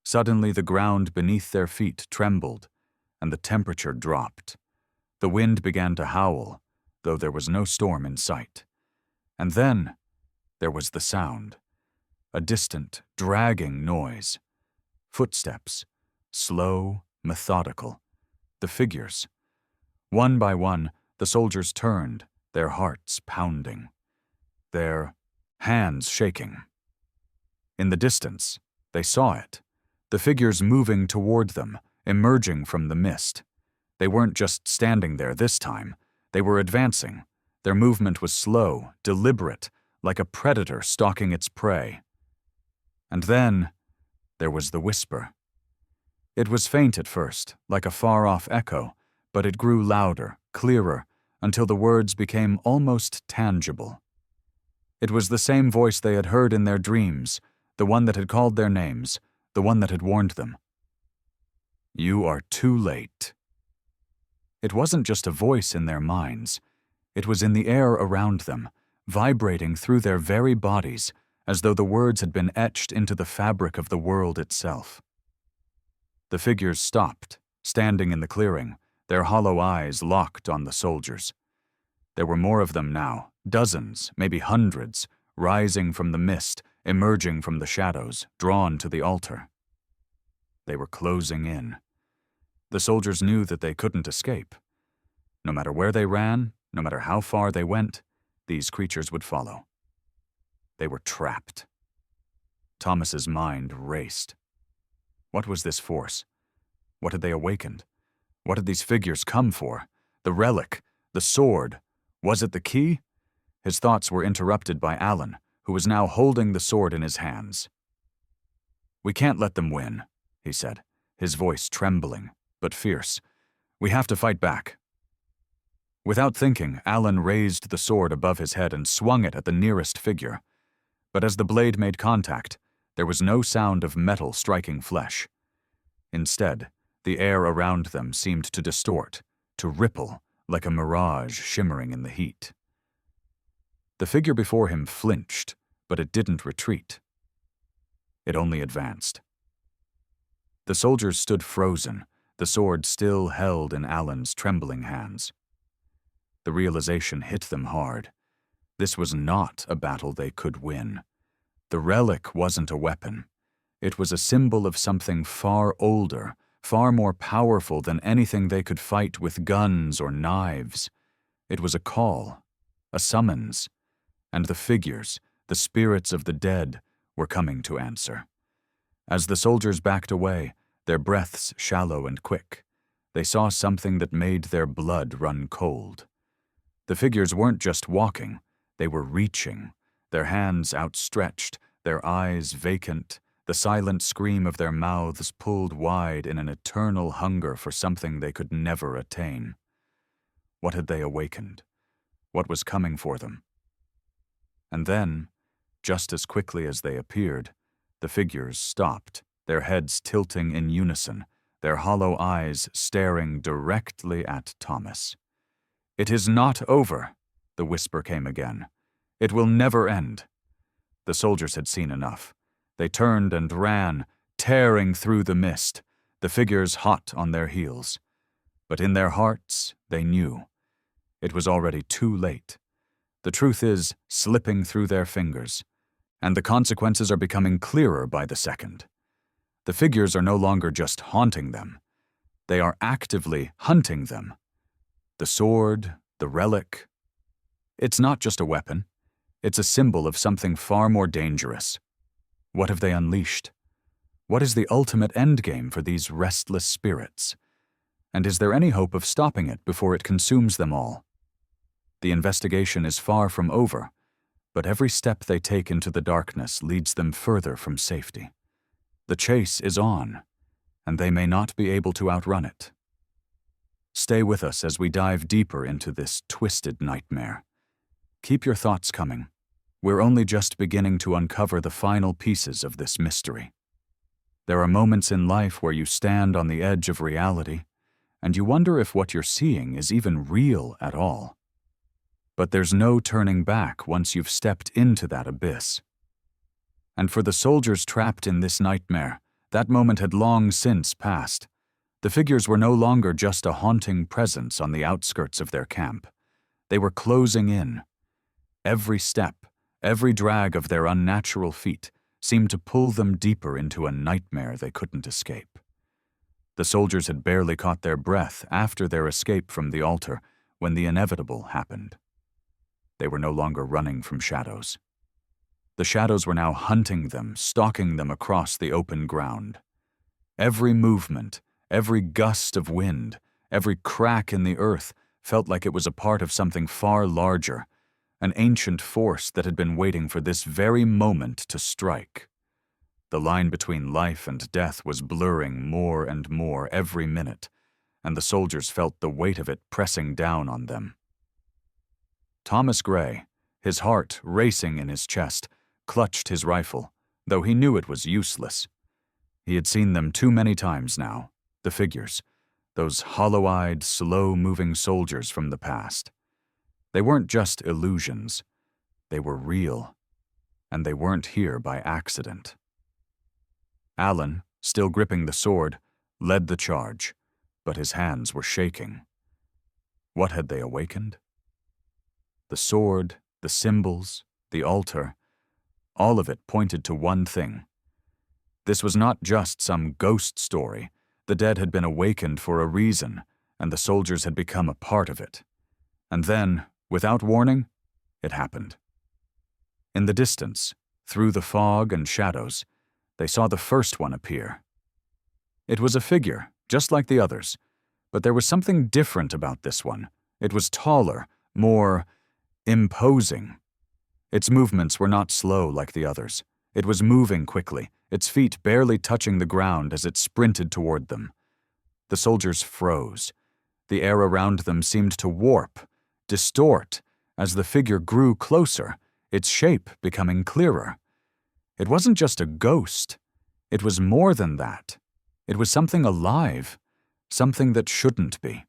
Suddenly the ground beneath their feet trembled, and the temperature dropped. The wind began to howl, though there was no storm in sight. And then there was the sound, a distant, dragging noise. Footsteps, slow, methodical. The figures. One by one, the soldiers turned, their hearts pounding, their hands shaking. In the distance, they saw it, the figures moving toward them, emerging from the mist. They weren't just standing there this time, they were advancing. Their movement was slow, deliberate, like a predator stalking its prey. And then there was the whisper. It was faint at first, like a far-off echo, but it grew louder, clearer, until the words became almost tangible. It was the same voice they had heard in their dreams, the one that had called their names, the one that had warned them. "You are too late." It wasn't just a voice in their minds. It was in the air around them, vibrating through their very bodies, as though the words had been etched into the fabric of the world itself. The figures stopped, standing in the clearing, their hollow eyes locked on the soldiers. There were more of them now, dozens, maybe hundreds, rising from the mist, emerging from the shadows, drawn to the altar. They were closing in. The soldiers knew that they couldn't escape. No matter where they ran, no matter how far they went, these creatures would follow. They were trapped. Thomas's mind raced. What was this force? What had they awakened? What had these figures come for? The relic, The sword. Was it the key? His thoughts were interrupted by Alan, who was now holding the sword in his hands. "We can't let them win," he said, his voice trembling, but fierce. "We have to fight back." Without thinking, Alan raised the sword above his head and swung it at the nearest figure. But as the blade made contact, there was no sound of metal striking flesh. Instead, the air around them seemed to distort, to ripple, like a mirage shimmering in the heat. The figure before him flinched, but it didn't retreat. It only advanced. The soldiers stood frozen, the sword still held in Alan's trembling hands. The realization hit them hard. This was not a battle they could win. The relic wasn't a weapon. It was a symbol of something far older, far more powerful than anything they could fight with guns or knives. It was a call, a summons, and the figures, the spirits of the dead, were coming to answer. As the soldiers backed away, their breaths shallow and quick, they saw something that made their blood run cold. The figures weren't just walking, they were reaching, their hands outstretched, their eyes vacant, the silent scream of their mouths pulled wide in an eternal hunger for something they could never attain. What had they awakened? What was coming for them? And then, just as quickly as they appeared, the figures stopped, their heads tilting in unison, their hollow eyes staring directly at Thomas. "It is not over," the whisper came again. "It will never end." The soldiers had seen enough. They turned and ran, tearing through the mist, the figures hot on their heels. But in their hearts, they knew. It was already too late. The truth is slipping through their fingers, and the consequences are becoming clearer by the second. The figures are no longer just haunting them. They are actively hunting them. The sword, the relic. It's not just a weapon. It's a symbol of something far more dangerous. What have they unleashed? What is the ultimate endgame for these restless spirits? And is there any hope of stopping it before it consumes them all? The investigation is far from over, but every step they take into the darkness leads them further from safety. The chase is on, and they may not be able to outrun it. Stay with us as we dive deeper into this twisted nightmare. Keep your thoughts coming. We're only just beginning to uncover the final pieces of this mystery. There are moments in life where you stand on the edge of reality, and you wonder if what you're seeing is even real at all. But there's no turning back once you've stepped into that abyss. And for the soldiers trapped in this nightmare, that moment had long since passed. The figures were no longer just a haunting presence on the outskirts of their camp. They were closing in. Every step, every drag of their unnatural feet seemed to pull them deeper into a nightmare they couldn't escape. The soldiers had barely caught their breath after their escape from the altar when the inevitable happened. They were no longer running from shadows. The shadows were now hunting them, stalking them across the open ground. Every movement, every gust of wind, every crack in the earth felt like it was a part of something far larger, an ancient force that had been waiting for this very moment to strike. The line between life and death was blurring more and more every minute, and the soldiers felt the weight of it pressing down on them. Thomas Gray, his heart racing in his chest, clutched his rifle, though he knew it was useless. He had seen them too many times now, the figures, those hollow-eyed, slow-moving soldiers from the past. They weren't just illusions. They were real, and they weren't here by accident. Alan, still gripping the sword, led the charge, but his hands were shaking. What had they awakened? The sword, the symbols, the altar, all of it pointed to one thing. This was not just some ghost story. The dead had been awakened for a reason, and the soldiers had become a part of it. And then, without warning, it happened. In the distance, through the fog and shadows, they saw the first one appear. It was a figure, just like the others, but there was something different about this one, It was taller, more imposing. Its movements were not slow like the others. It was moving quickly, its feet barely touching the ground as it sprinted toward them. The soldiers froze. The air around them seemed to warp, distort, as the figure grew closer, its shape becoming clearer. It wasn't just a ghost. It was more than that. It was something alive, something that shouldn't be.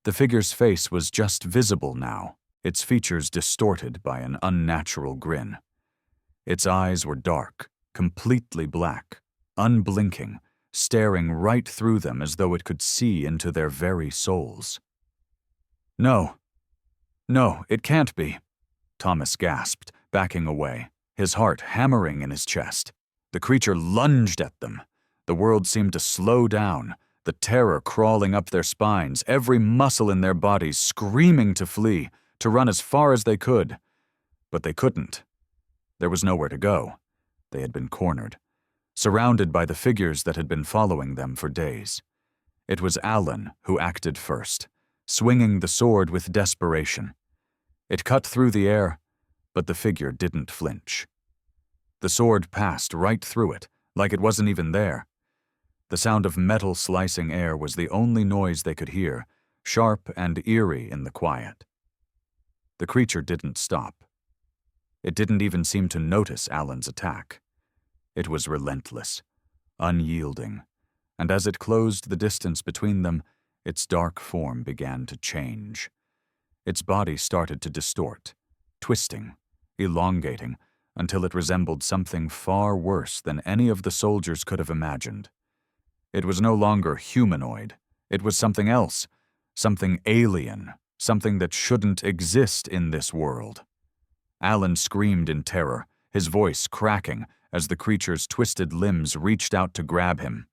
The figure's face was just visible now, its features distorted by an unnatural grin. Its eyes were dark, completely black, unblinking, staring right through them as though it could see into their very souls. No, it can't be, Thomas gasped, backing away, his heart hammering in his chest. The creature lunged at them. The world seemed to slow down, the terror crawling up their spines, every muscle in their bodies screaming to flee, to run as far as they could. But they couldn't. There was nowhere to go. They had been cornered, surrounded by the figures that had been following them for days. It was Alan who acted first, swinging the sword with desperation. It cut through the air, but the figure didn't flinch. The sword passed right through it, like it wasn't even there. The sound of metal slicing air was the only noise they could hear, sharp and eerie in the quiet. The creature didn't stop. It didn't even seem to notice Alan's attack. It was relentless, unyielding, and as it closed the distance between them, its dark form began to change. Its body started to distort, twisting, elongating, until it resembled something far worse than any of the soldiers could have imagined. It was no longer humanoid. It was something else, something alien, something that shouldn't exist in this world. Alan screamed in terror, his voice cracking as the creature's twisted limbs reached out to grab him.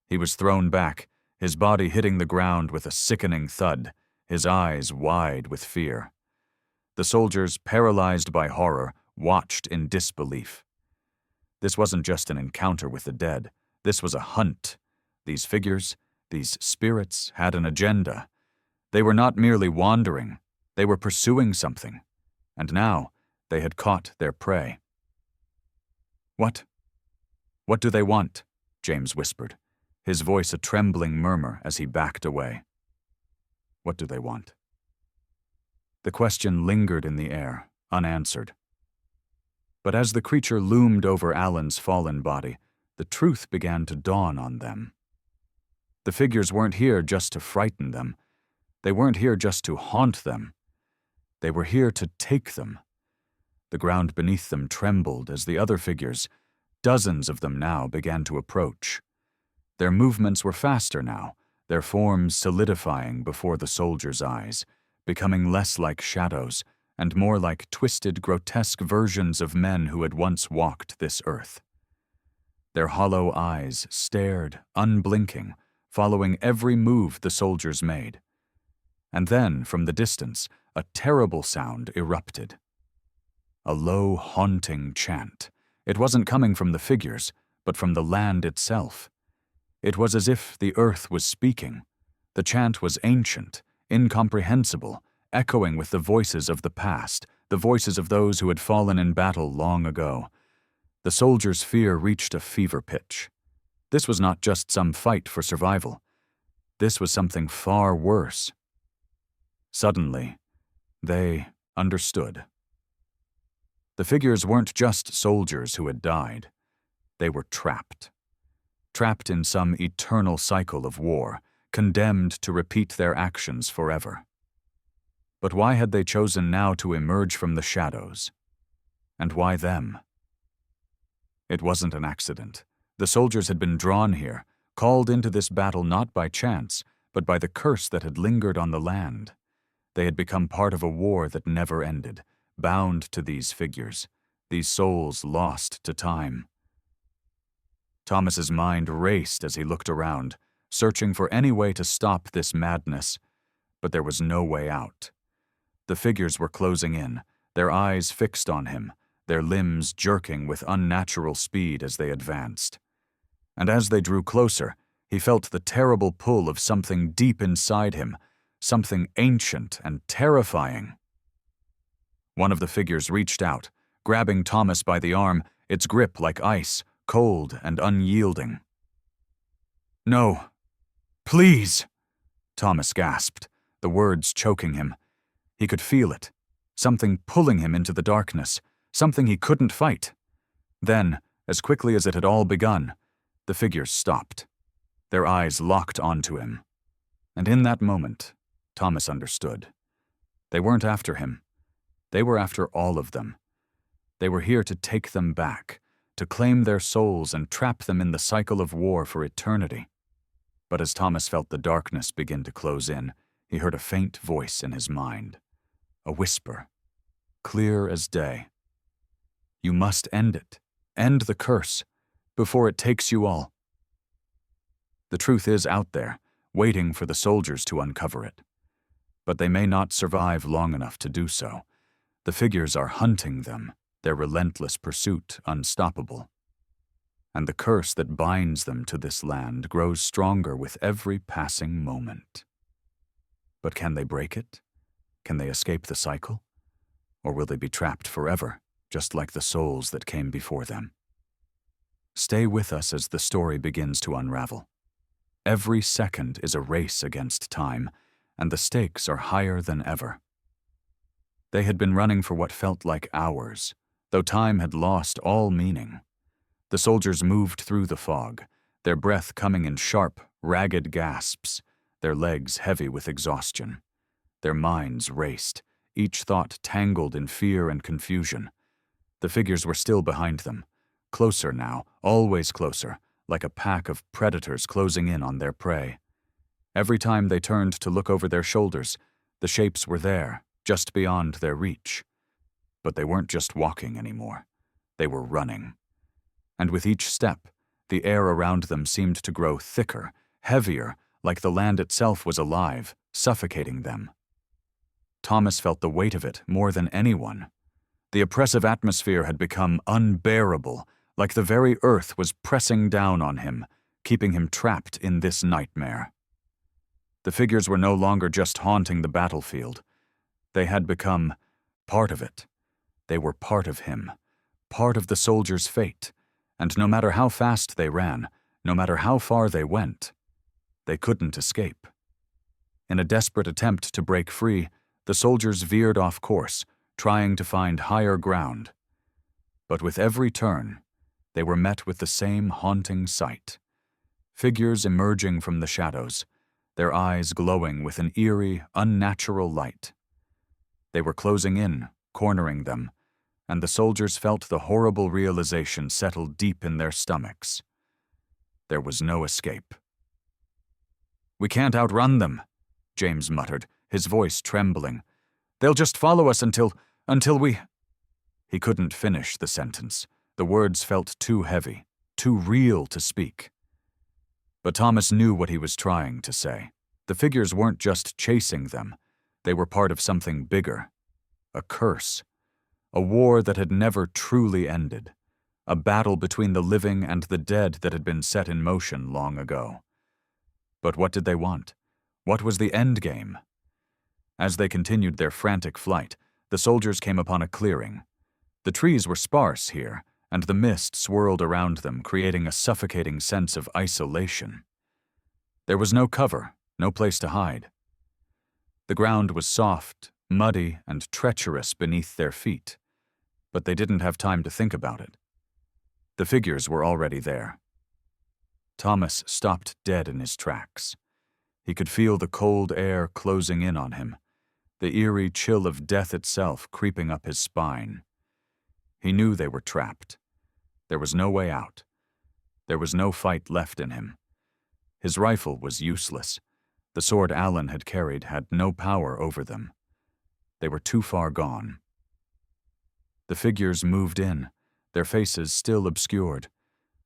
He was thrown back, his body hitting the ground with a sickening thud, his eyes wide with fear. The soldiers, paralyzed by horror, watched in disbelief. This wasn't just an encounter with the dead. This was a hunt. These figures, these spirits, had an agenda. They were not merely wandering. They were pursuing something. And now, they had caught their prey. What do they want? James whispered, his voice a trembling murmur as he backed away. What do they want? The question lingered in the air, unanswered. But as the creature loomed over Alan's fallen body, the truth began to dawn on them. The figures weren't here just to frighten them. They weren't here just to haunt them. They were here to take them. The ground beneath them trembled as the other figures, dozens of them now, began to approach. Their movements were faster now, their forms solidifying before the soldiers' eyes, becoming less like shadows and more like twisted, grotesque versions of men who had once walked this earth. Their hollow eyes stared, unblinking, following every move the soldiers made. And then, from the distance, a terrible sound erupted. A low, haunting chant. It wasn't coming from the figures, but from the land itself. It was as if the earth was speaking. The chant was ancient, incomprehensible, echoing with the voices of the past, the voices of those who had fallen in battle long ago. The soldiers' fear reached a fever pitch. This was not just some fight for survival. This was something far worse. Suddenly, they understood. The figures weren't just soldiers who had died. They were trapped. Trapped in some eternal cycle of war, condemned to repeat their actions forever. But why had they chosen now to emerge from the shadows? And why them? It wasn't an accident. The soldiers had been drawn here, called into this battle not by chance, but by the curse that had lingered on the land. They had become part of a war that never ended, bound to these figures, these souls lost to time. Thomas's mind raced as he looked around, searching for any way to stop this madness, but there was no way out. The figures were closing in, their eyes fixed on him, their limbs jerking with unnatural speed as they advanced. And as they drew closer, he felt the terrible pull of something deep inside him, something ancient and terrifying. One of the figures reached out, grabbing Thomas by the arm, its grip like ice, cold and unyielding. "No, please," Thomas gasped, the words choking him. He could feel it, something pulling him into the darkness, something he couldn't fight. Then, as quickly as it had all begun, the figures stopped. Their eyes locked onto him. And in that moment, Thomas understood. They weren't after him. They were after all of them. They were here to take them back, to claim their souls and trap them in the cycle of war for eternity. But as Thomas felt the darkness begin to close in, he heard a faint voice in his mind. A whisper, clear as day. "You must end it. End the curse, before it takes you all." The truth is out there, waiting for the soldiers to uncover it. But they may not survive long enough to do so. The figures are hunting them, their relentless pursuit unstoppable. And the curse that binds them to this land grows stronger with every passing moment. But can they break it? Can they escape the cycle? Or will they be trapped forever, just like the souls that came before them? Stay with us as the story begins to unravel. Every second is a race against time, and the stakes are higher than ever. They had been running for what felt like hours, though time had lost all meaning. The soldiers moved through the fog, their breath coming in sharp, ragged gasps, their legs heavy with exhaustion. Their minds raced, each thought tangled in fear and confusion. The figures were still behind them, closer now, always closer, like a pack of predators closing in on their prey. Every time they turned to look over their shoulders, the shapes were there, just beyond their reach. But they weren't just walking anymore. They were running. And with each step, the air around them seemed to grow thicker, heavier, like the land itself was alive, suffocating them. Thomas felt the weight of it more than anyone. The oppressive atmosphere had become unbearable, like the very earth was pressing down on him, keeping him trapped in this nightmare. The figures were no longer just haunting the battlefield. They had become part of it. They were part of him, part of the soldiers' fate, and no matter how fast they ran, no matter how far they went, they couldn't escape. In a desperate attempt to break free, the soldiers veered off course, trying to find higher ground. But with every turn, they were met with the same haunting sight. Figures emerging from the shadows, their eyes glowing with an eerie, unnatural light. They were closing in, cornering them, and the soldiers felt the horrible realization settle deep in their stomachs. There was no escape. "We can't outrun them," James muttered, his voice trembling. "They'll just follow us until we—" He couldn't finish the sentence. The words felt too heavy, too real to speak. But Thomas knew what he was trying to say. The figures weren't just chasing them. They were part of something bigger. A curse. A war that had never truly ended. A battle between the living and the dead that had been set in motion long ago. But what did they want? What was the end game? As they continued their frantic flight, the soldiers came upon a clearing. The trees were sparse here, and the mist swirled around them, creating a suffocating sense of isolation. There was no cover, no place to hide. The ground was soft, muddy, and treacherous beneath their feet, but they didn't have time to think about it. The figures were already there. Thomas stopped dead in his tracks. He could feel the cold air closing in on him, the eerie chill of death itself creeping up his spine. He knew they were trapped. There was no way out. There was no fight left in him. His rifle was useless. The sword Alan had carried had no power over them. They were too far gone. The figures moved in, their faces still obscured,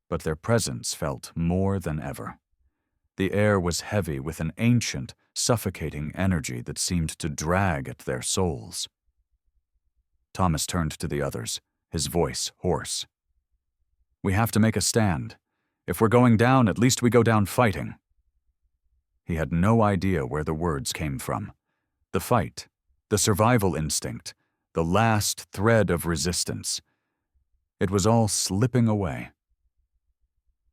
but their presence felt more than ever. The air was heavy with an ancient, suffocating energy that seemed to drag at their souls. Thomas turned to the others, his voice hoarse. "We have to make a stand. If we're going down, at least we go down fighting." He had no idea where the words came from. The fight, the survival instinct, the last thread of resistance. It was all slipping away.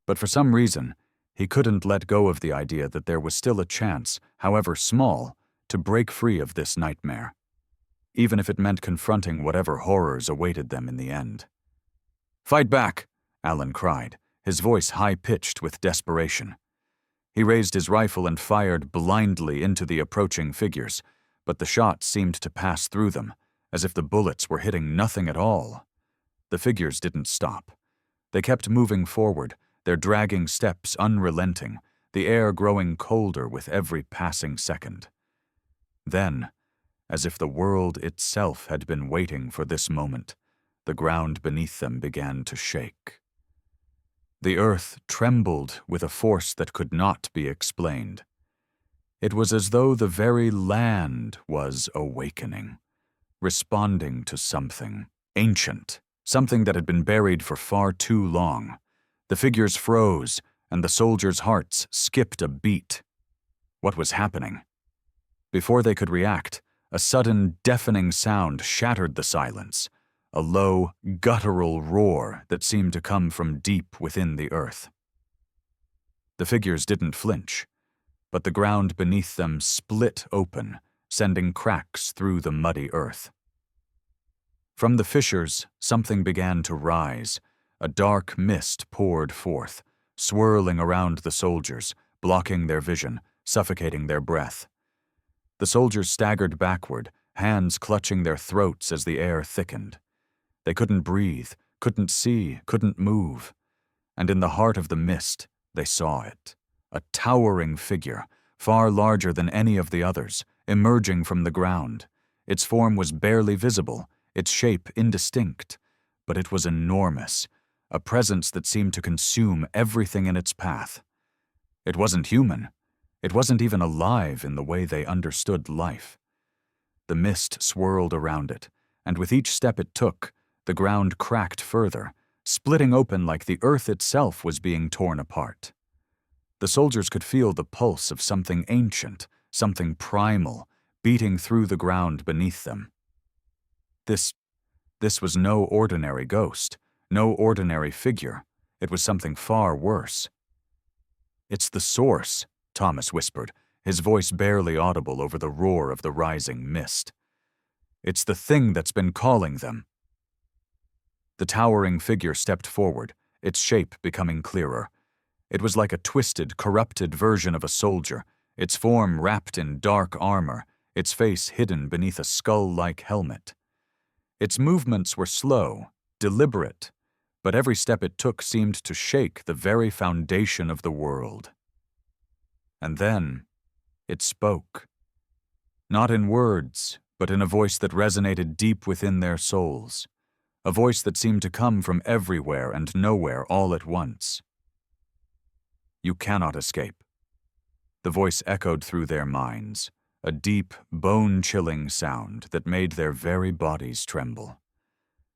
But for some reason, he couldn't let go of the idea that there was still a chance, however small, to break free of this nightmare, even if it meant confronting whatever horrors awaited them in the end. "Fight back!" Alan cried, his voice high-pitched with desperation. He raised his rifle and fired blindly into the approaching figures, but the shots seemed to pass through them, as if the bullets were hitting nothing at all. The figures didn't stop. They kept moving forward, their dragging steps unrelenting, the air growing colder with every passing second. Then, as if the world itself had been waiting for this moment, the ground beneath them began to shake. The earth trembled with a force that could not be explained. It was as though the very land was awakening, responding to something ancient, something that had been buried for far too long. The figures froze, and the soldiers' hearts skipped a beat. What was happening? Before they could react, a sudden, deafening sound shattered the silence, a low, guttural roar that seemed to come from deep within the earth. The figures didn't flinch, but the ground beneath them split open, sending cracks through the muddy earth. From the fissures, something began to rise. A dark mist poured forth, swirling around the soldiers, blocking their vision, suffocating their breath. The soldiers staggered backward, hands clutching their throats as the air thickened. They couldn't breathe, couldn't see, couldn't move. And in the heart of the mist, they saw it. A towering figure, far larger than any of the others, emerging from the ground. Its form was barely visible, its shape indistinct, but it was enormous, a presence that seemed to consume everything in its path. It wasn't human. It wasn't even alive in the way they understood life. The mist swirled around it, and with each step it took, the ground cracked further, splitting open like the earth itself was being torn apart. The soldiers could feel the pulse of something ancient, something primal, beating through the ground beneath them. This was no ordinary ghost, no ordinary figure. It was something far worse. "It's the source," Thomas whispered, his voice barely audible over the roar of the rising mist. "It's the thing that's been calling them." The towering figure stepped forward, its shape becoming clearer. It was like a twisted, corrupted version of a soldier, its form wrapped in dark armor, its face hidden beneath a skull-like helmet. Its movements were slow, deliberate, but every step it took seemed to shake the very foundation of the world. And then, it spoke. Not in words, but in a voice that resonated deep within their souls. A voice that seemed to come from everywhere and nowhere all at once. "You cannot escape." The voice echoed through their minds, a deep, bone-chilling sound that made their very bodies tremble.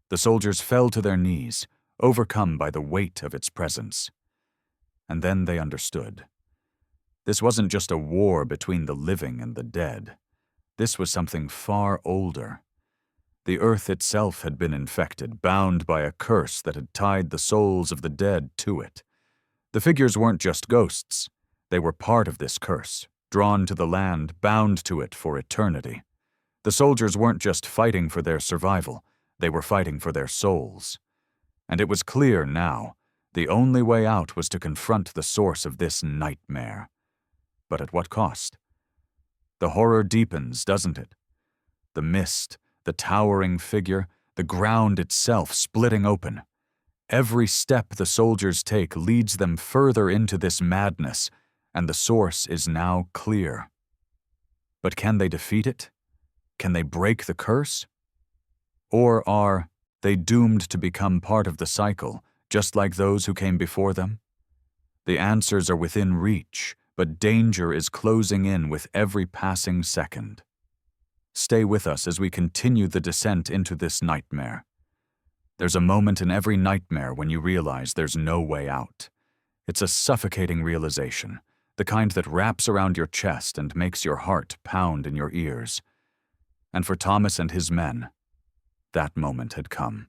The soldiers fell to their knees, overcome by the weight of its presence. And then they understood. This wasn't just a war between the living and the dead. This was something far older. The earth itself had been infected, bound by a curse that had tied the souls of the dead to it. The figures weren't just ghosts. They were part of this curse, drawn to the land, bound to it for eternity. The soldiers weren't just fighting for their survival. They were fighting for their souls. And it was clear now, the only way out was to confront the source of this nightmare. But at what cost? The horror deepens, doesn't it? The mist, the towering figure, the ground itself splitting open. Every step the soldiers take leads them further into this madness, and the source is now clear. But can they defeat it? Can they break the curse? Or are they doomed to become part of the cycle, just like those who came before them? The answers are within reach, but danger is closing in with every passing second. Stay with us as we continue the descent into this nightmare. There's a moment in every nightmare when you realize there's no way out. It's a suffocating realization, the kind that wraps around your chest and makes your heart pound in your ears. And for Thomas and his men, that moment had come.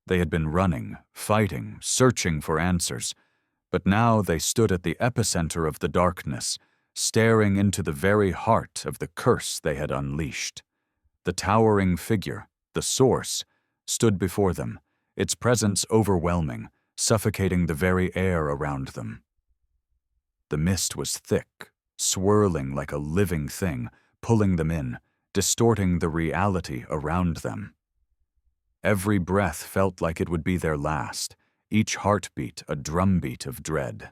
They had been running, fighting, searching for answers, but now they stood at the epicenter of the darkness, staring into the very heart of the curse they had unleashed. The towering figure, the source, stood before them, its presence overwhelming, suffocating the very air around them. The mist was thick, swirling like a living thing, pulling them in, distorting the reality around them. Every breath felt like it would be their last, each heartbeat a drumbeat of dread.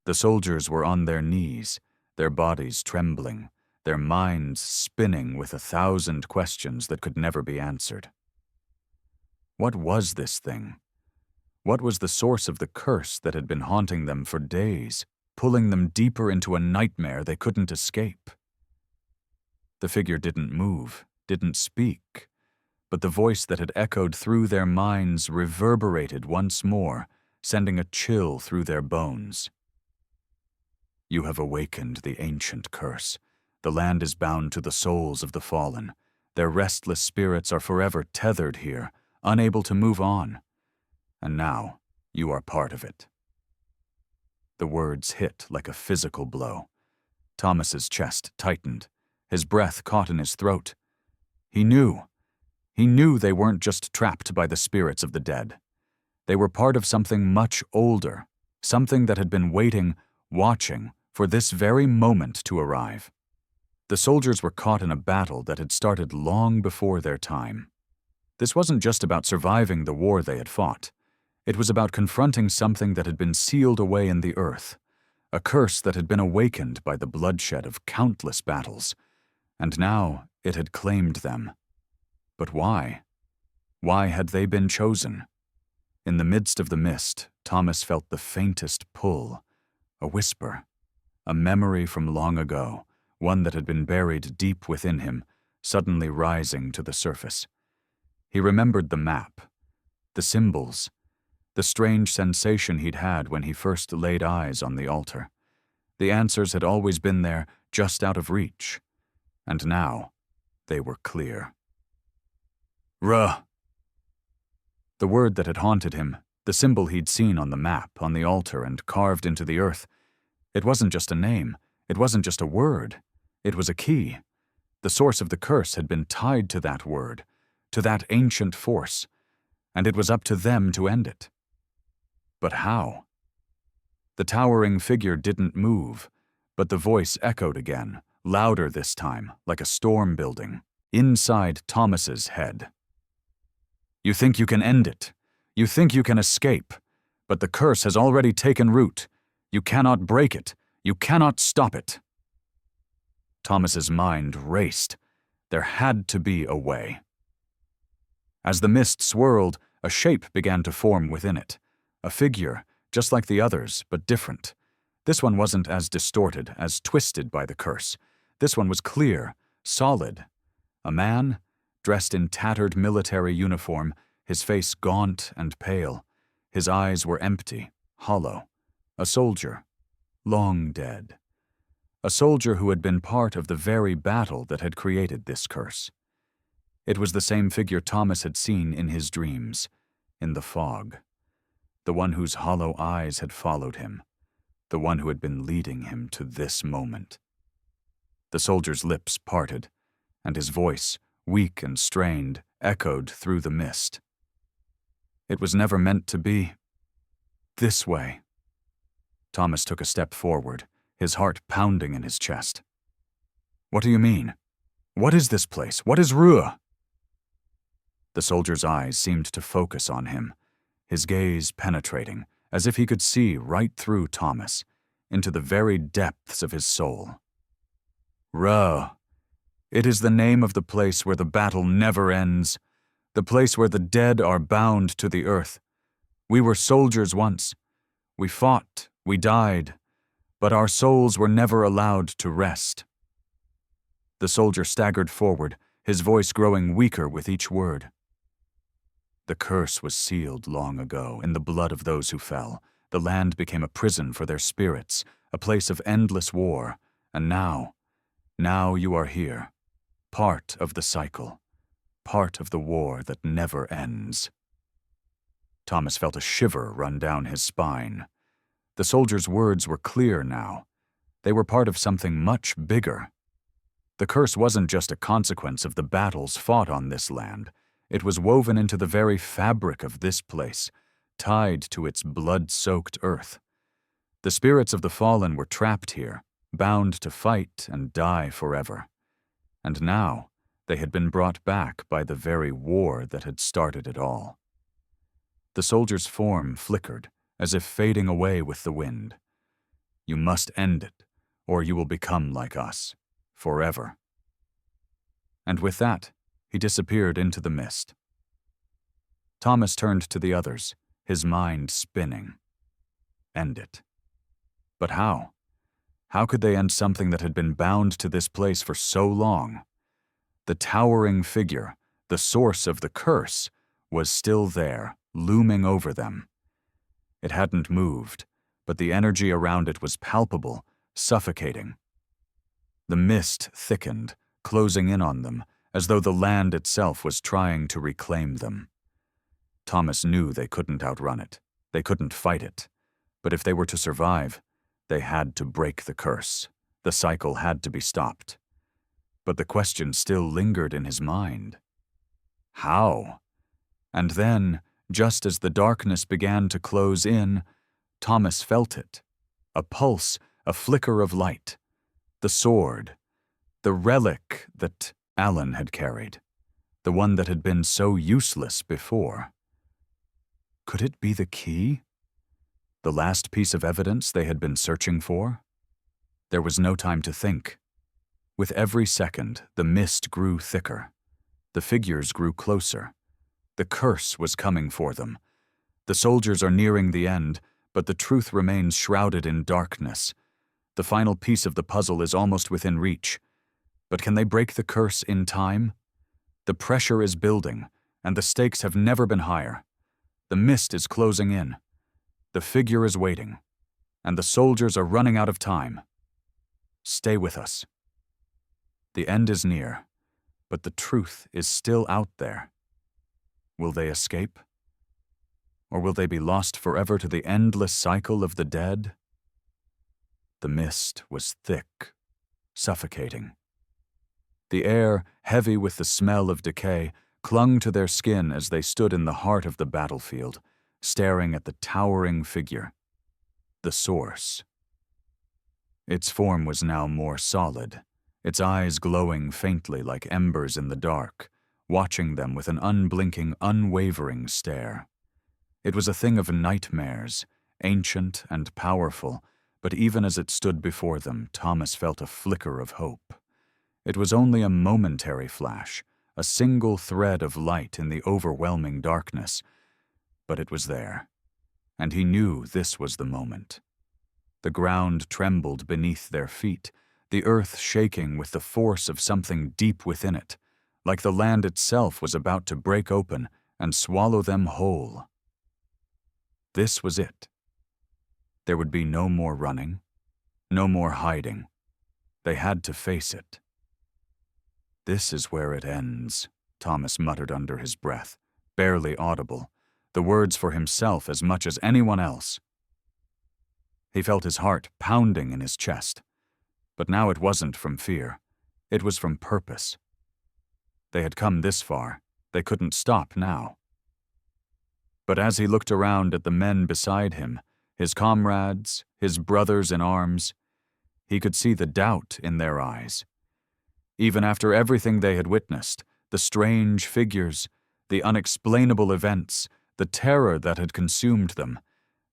The soldiers were on their knees, their bodies trembling, their minds spinning with 1,000 questions that could never be answered. What was this thing? What was the source of the curse that had been haunting them for days, pulling them deeper into a nightmare they couldn't escape? The figure didn't move, didn't speak, but the voice that had echoed through their minds reverberated once more, sending a chill through their bones. You have awakened the ancient curse. The land is bound to the souls of the fallen. Their restless spirits are forever tethered here, unable to move on. And now, you are part of it. The words hit like a physical blow. Thomas's chest tightened. His breath caught in his throat. He knew they weren't just trapped by the spirits of the dead. They were part of something much older, something that had been waiting, watching, for this very moment to arrive. The soldiers were caught in a battle that had started long before their time. This wasn't just about surviving the war they had fought. It was about confronting something that had been sealed away in the earth, a curse that had been awakened by the bloodshed of countless battles. And now it had claimed them. But why? Why had they been chosen? In the midst of the mist, Thomas felt the faintest pull, a whisper, a memory from long ago, one that had been buried deep within him, suddenly rising to the surface. He remembered the map, the symbols, the strange sensation he'd had when he first laid eyes on the altar. The answers had always been there, just out of reach. And now, they were clear. Ruh! The word that had haunted him, the symbol he'd seen on the map, on the altar, and carved into the earth. It wasn't just a name. It wasn't just a word. It was a key. The source of the curse had been tied to that word, to that ancient force, and it was up to them to end it. But how? The towering figure didn't move, but the voice echoed again, louder this time, like a storm building, inside Thomas's head. You think you can end it. You think you can escape. But the curse has already taken root. You cannot break it. You cannot stop it. Thomas's mind raced. There had to be a way. As the mist swirled, a shape began to form within it. A figure, just like the others, but different. This one wasn't as distorted, as twisted by the curse. This one was clear, solid. A man, dressed in tattered military uniform, his face gaunt and pale. His eyes were empty, hollow. A soldier, long dead. A soldier who had been part of the very battle that had created this curse. It was the same figure Thomas had seen in his dreams, in the fog. The one whose hollow eyes had followed him. The one who had been leading him to this moment. The soldier's lips parted, and his voice, weak and strained, echoed through the mist. It was never meant to be. This way. Thomas took a step forward, his heart pounding in his chest. What do you mean? What is this place? What is Rua? The soldier's eyes seemed to focus on him, his gaze penetrating, as if he could see right through Thomas, into the very depths of his soul. Ra. It is the name of the place where the battle never ends, the place where the dead are bound to the earth. We were soldiers once. We fought, we died, but our souls were never allowed to rest. The soldier staggered forward, his voice growing weaker with each word. The curse was sealed long ago in the blood of those who fell. The land became a prison for their spirits, a place of endless war, and now you are here, part of the cycle, part of the war that never ends. Thomas felt a shiver run down his spine. The soldier's words were clear now. They were part of something much bigger. The curse wasn't just a consequence of the battles fought on this land. It was woven into the very fabric of this place, tied to its blood-soaked earth. The spirits of the fallen were trapped here, bound to fight and die forever. And now they had been brought back by the very war that had started it all. The soldier's form flickered, as if fading away with the wind. You must end it, or you will become like us, forever. And with that, he disappeared into the mist. Thomas turned to the others, his mind spinning. End it. But how? How could they end something that had been bound to this place for so long? The towering figure, the source of the curse, was still there, looming over them. It hadn't moved, but the energy around it was palpable, suffocating. The mist thickened, closing in on them, as though the land itself was trying to reclaim them. Thomas knew they couldn't outrun it. They couldn't fight it. But if they were to survive, they had to break the curse. The cycle had to be stopped. But the question still lingered in his mind. How? And then, just as the darkness began to close in, Thomas felt it. A pulse, a flicker of light. The sword. The relic that Alan had carried. The one that had been so useless before. Could it be the key? The last piece of evidence they had been searching for? There was no time to think. With every second, the mist grew thicker. The figures grew closer. The curse was coming for them. The soldiers are nearing the end, but the truth remains shrouded in darkness. The final piece of the puzzle is almost within reach. But can they break the curse in time? The pressure is building, and the stakes have never been higher. The mist is closing in. The figure is waiting, and the soldiers are running out of time. Stay with us. The end is near, but the truth is still out there. Will they escape? Or will they be lost forever to the endless cycle of the dead? The mist was thick, suffocating. The air, heavy with the smell of decay, clung to their skin as they stood in the heart of the battlefield, staring at the towering figure, the source. Its form was now more solid, its eyes glowing faintly like embers in the dark, watching them with an unblinking, unwavering stare. It was a thing of nightmares, ancient and powerful, but even as it stood before them, Thomas felt a flicker of hope. It was only a momentary flash, a single thread of light in the overwhelming darkness, but it was there, and he knew this was the moment. The ground trembled beneath their feet, the earth shaking with the force of something deep within it, like the land itself was about to break open and swallow them whole. This was it. There would be no more running, no more hiding. They had to face it. This is where it ends, Thomas muttered under his breath, barely audible, the words for himself as much as anyone else. He felt his heart pounding in his chest, but now it wasn't from fear. It was from purpose. They had come this far. They couldn't stop now. But as he looked around at the men beside him, his comrades, his brothers in arms, he could see the doubt in their eyes. Even after everything they had witnessed, the strange figures, the unexplainable events, the terror that had consumed them,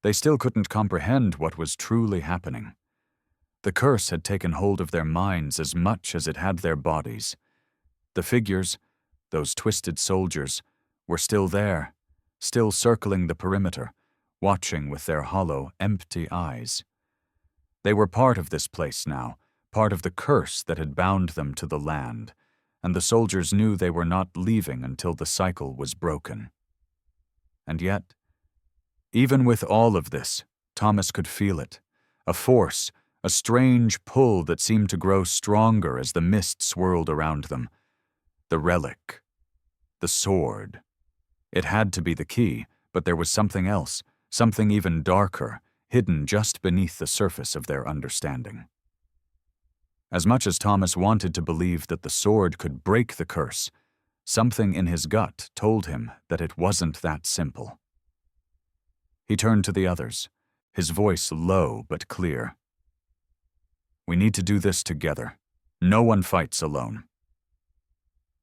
they still couldn't comprehend what was truly happening. The curse had taken hold of their minds as much as it had their bodies. The figures, those twisted soldiers, were still there, still circling the perimeter, watching with their hollow, empty eyes. They were part of this place now, part of the curse that had bound them to the land, and the soldiers knew they were not leaving until the cycle was broken. And yet, even with all of this, Thomas could feel it, a force, a strange pull that seemed to grow stronger as the mist swirled around them. The relic. The sword. It had to be the key, but there was something else, something even darker, hidden just beneath the surface of their understanding. As much as Thomas wanted to believe that the sword could break the curse, something in his gut told him that it wasn't that simple. He turned to the others, his voice low but clear. "We need to do this together. No one fights alone."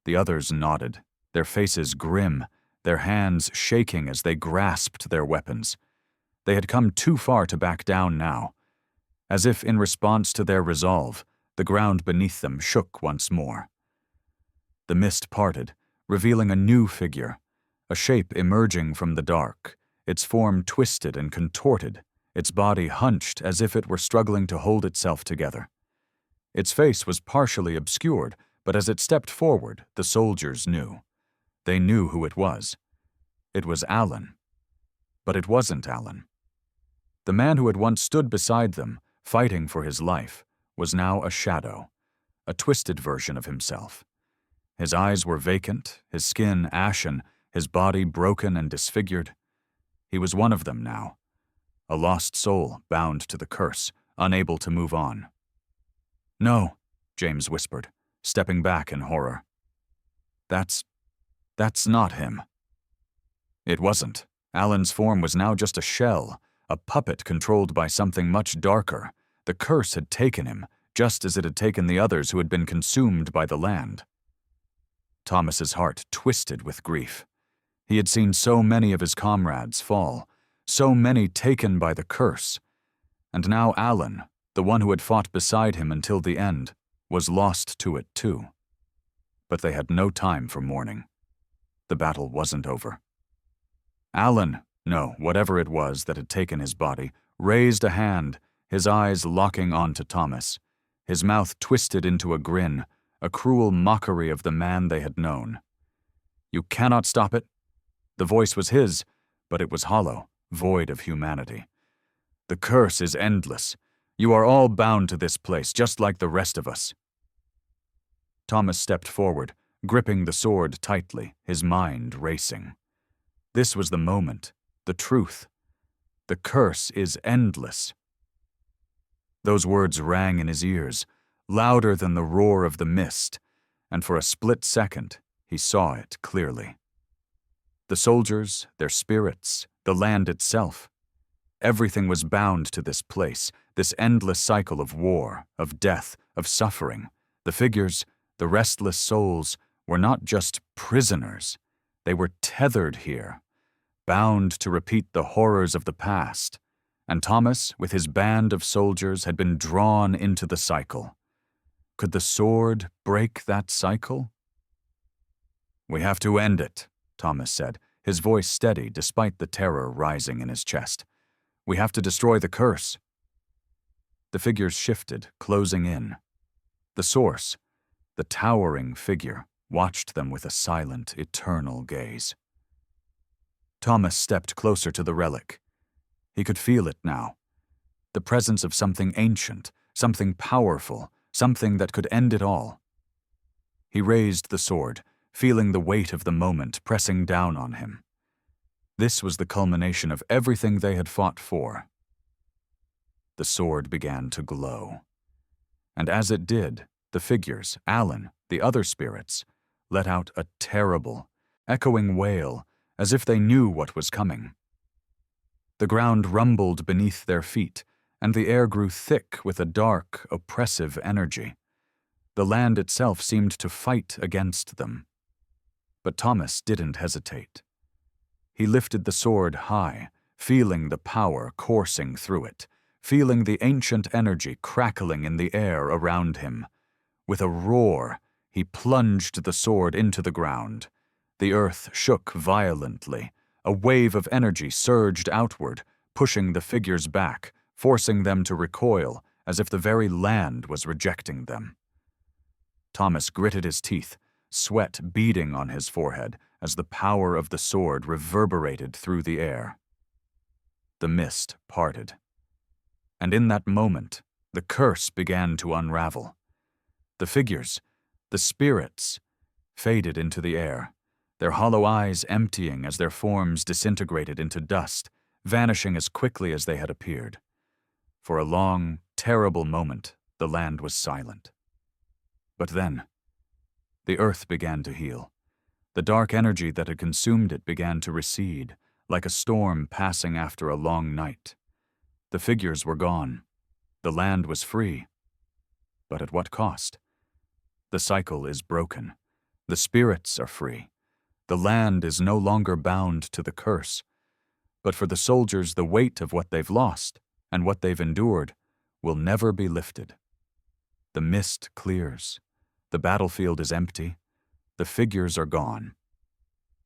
The others nodded, their faces grim, their hands shaking as they grasped their weapons. They had come too far to back down now. As if in response to their resolve, the ground beneath them shook once more. The mist parted, revealing a new figure, a shape emerging from the dark, its form twisted and contorted, its body hunched as if it were struggling to hold itself together. Its face was partially obscured, but as it stepped forward, the soldiers knew. They knew who it was. It was Alan. But it wasn't Alan. The man who had once stood beside them, fighting for his life, was now a shadow, a twisted version of himself. His eyes were vacant, his skin ashen, his body broken and disfigured. He was one of them now, a lost soul bound to the curse, unable to move on. "No," James whispered, stepping back in horror. That's not him." It wasn't. Alan's form was now just a shell, a puppet controlled by something much darker. The curse had taken him, just as it had taken the others who had been consumed by the land. Thomas's heart twisted with grief. He had seen so many of his comrades fall, so many taken by the curse. And now Alan, the one who had fought beside him until the end, was lost to it too. But they had no time for mourning. The battle wasn't over. Alan, no, whatever it was that had taken his body, raised a hand, his eyes locking onto Thomas, his mouth twisted into a grin, a cruel mockery of the man they had known. "You cannot stop it." The voice was his, but it was hollow, void of humanity. "The curse is endless. You are all bound to this place, just like the rest of us." Thomas stepped forward, gripping the sword tightly, his mind racing. This was the moment, the truth. The curse is endless. Those words rang in his ears, louder than the roar of the mist, and for a split second, he saw it clearly. The soldiers, their spirits, the land itself. Everything was bound to this place, this endless cycle of war, of death, of suffering. The figures, the restless souls, were not just prisoners. They were tethered here, bound to repeat the horrors of the past. And Thomas, with his band of soldiers, had been drawn into the cycle. Could the sword break that cycle? "We have to end it," Thomas said, his voice steady despite the terror rising in his chest. "We have to destroy the curse." The figures shifted, closing in. The source, the towering figure, watched them with a silent, eternal gaze. Thomas stepped closer to the relic. He could feel it now. The presence of something ancient, something powerful, something that could end it all. He raised the sword, feeling the weight of the moment pressing down on him. This was the culmination of everything they had fought for. The sword began to glow. And as it did, the figures, Alan, the other spirits, let out a terrible, echoing wail, as if they knew what was coming. The ground rumbled beneath their feet, and the air grew thick with a dark, oppressive energy. The land itself seemed to fight against them. But Thomas didn't hesitate. He lifted the sword high, feeling the power coursing through it, feeling the ancient energy crackling in the air around him. With a roar, he plunged the sword into the ground. The earth shook violently. A wave of energy surged outward, pushing the figures back, forcing them to recoil, as if the very land was rejecting them. Thomas gritted his teeth, sweat beading on his forehead as the power of the sword reverberated through the air. The mist parted. And in that moment, The curse began to unravel. The figures, the spirits, faded into the air, their hollow eyes emptying as their forms disintegrated into dust, vanishing as quickly as they had appeared. For a long, terrible moment, the land was silent. But then, the earth began to heal. The dark energy that had consumed it began to recede, like a storm passing after a long night. The figures were gone. The land was free. But at what cost? The cycle is broken. The spirits are free. The land is no longer bound to the curse. But for the soldiers, the weight of what they've lost and what they've endured will never be lifted. The mist clears. The battlefield is empty. The figures are gone.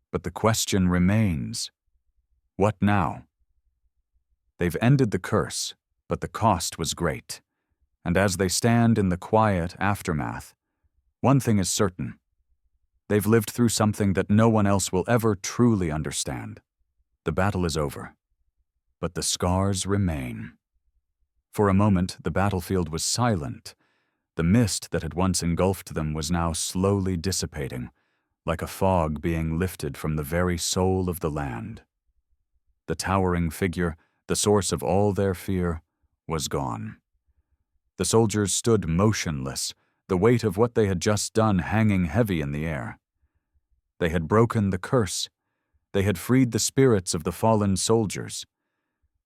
But the question remains, what now? They've ended the curse, but the cost was great. And as they stand in the quiet aftermath, one thing is certain. They've lived through something that no one else will ever truly understand. The battle is over, but the scars remain. For a moment, the battlefield was silent. The mist that had once engulfed them was now slowly dissipating, like a fog being lifted from the very soul of the land. The towering figure, the source of all their fear, was gone. The soldiers stood motionless, the weight of what they had just done hanging heavy in the air. They had broken the curse. They had freed the spirits of the fallen soldiers.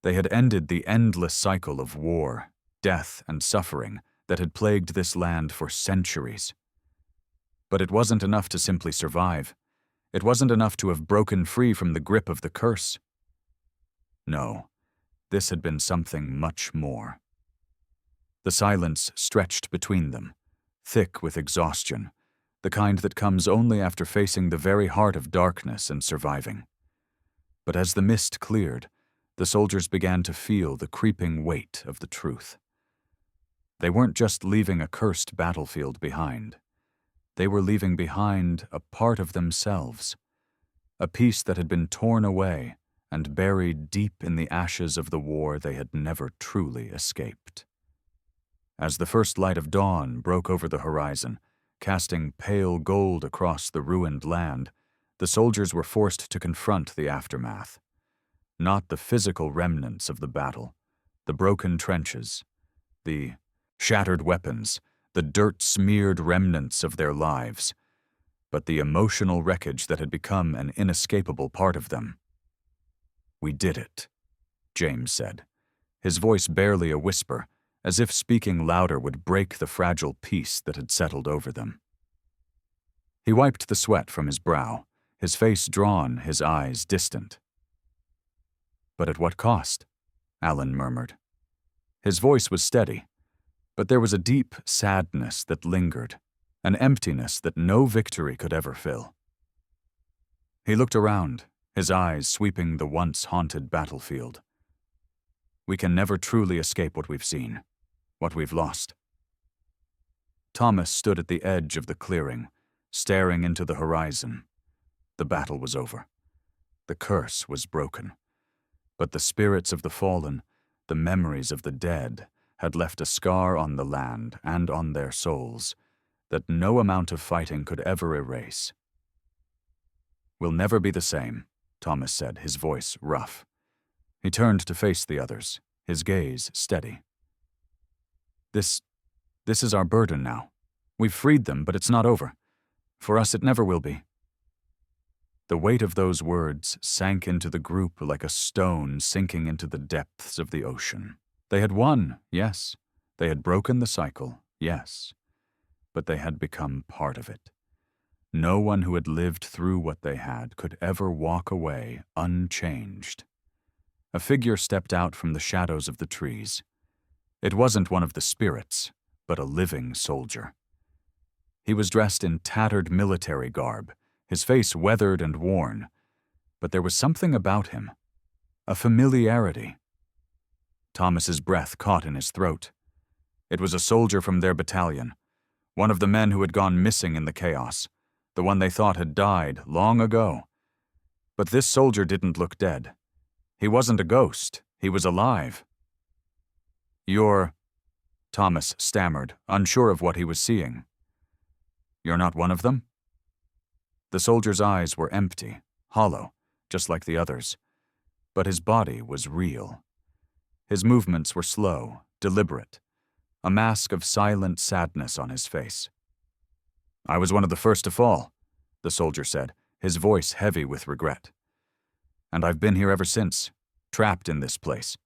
They had ended the endless cycle of war, death, and suffering that had plagued this land for centuries. But it wasn't enough to simply survive. It wasn't enough to have broken free from the grip of the curse. No, this had been something much more. The silence stretched between them, thick with exhaustion, the kind that comes only after facing the very heart of darkness and surviving. But as the mist cleared, the soldiers began to feel the creeping weight of the truth. They weren't just leaving a cursed battlefield behind. They were leaving behind a part of themselves, a piece that had been torn away and buried deep in the ashes of the war they had never truly escaped. As the first light of dawn broke over the horizon, casting pale gold across the ruined land, the soldiers were forced to confront the aftermath. Not the physical remnants of the battle, the broken trenches, the shattered weapons, the dirt-smeared remnants of their lives, but the emotional wreckage that had become an inescapable part of them. "We did it," James said, his voice barely a whisper, as if speaking louder would break the fragile peace that had settled over them. He wiped the sweat from his brow, his face drawn, his eyes distant. "But at what cost?" Alan murmured. His voice was steady, but there was a deep sadness that lingered, an emptiness that no victory could ever fill. He looked around, his eyes sweeping the once haunted battlefield. "We can never truly escape what we've seen, what we've lost." Thomas stood at the edge of the clearing, staring into the horizon. The battle was over. The curse was broken. But the spirits of the fallen, the memories of the dead, had left a scar on the land and on their souls that no amount of fighting could ever erase. "We'll never be the same," Thomas said, his voice rough. He turned to face the others, his gaze steady. This is our burden now. We've freed them, but it's not over. For us, it never will be." The weight of those words sank into the group like a stone sinking into the depths of the ocean. They had won, yes. They had broken the cycle, yes. But they had become part of it. No one who had lived through what they had could ever walk away unchanged. A figure stepped out from the shadows of the trees. It wasn't one of the spirits, but a living soldier. He was dressed in tattered military garb, his face weathered and worn, but there was something about him, a familiarity. Thomas's breath caught in his throat. It was a soldier from their battalion, one of the men who had gone missing in the chaos, the one they thought had died long ago. But this soldier didn't look dead. He wasn't a ghost, he was alive. Thomas stammered, unsure of what he was seeing. "You're not one of them?" The soldier's eyes were empty, hollow, just like the others. But his body was real. His movements were slow, deliberate, a mask of silent sadness on his face. "I was one of the first to fall," the soldier said, his voice heavy with regret. "And I've been here ever since, trapped in this place.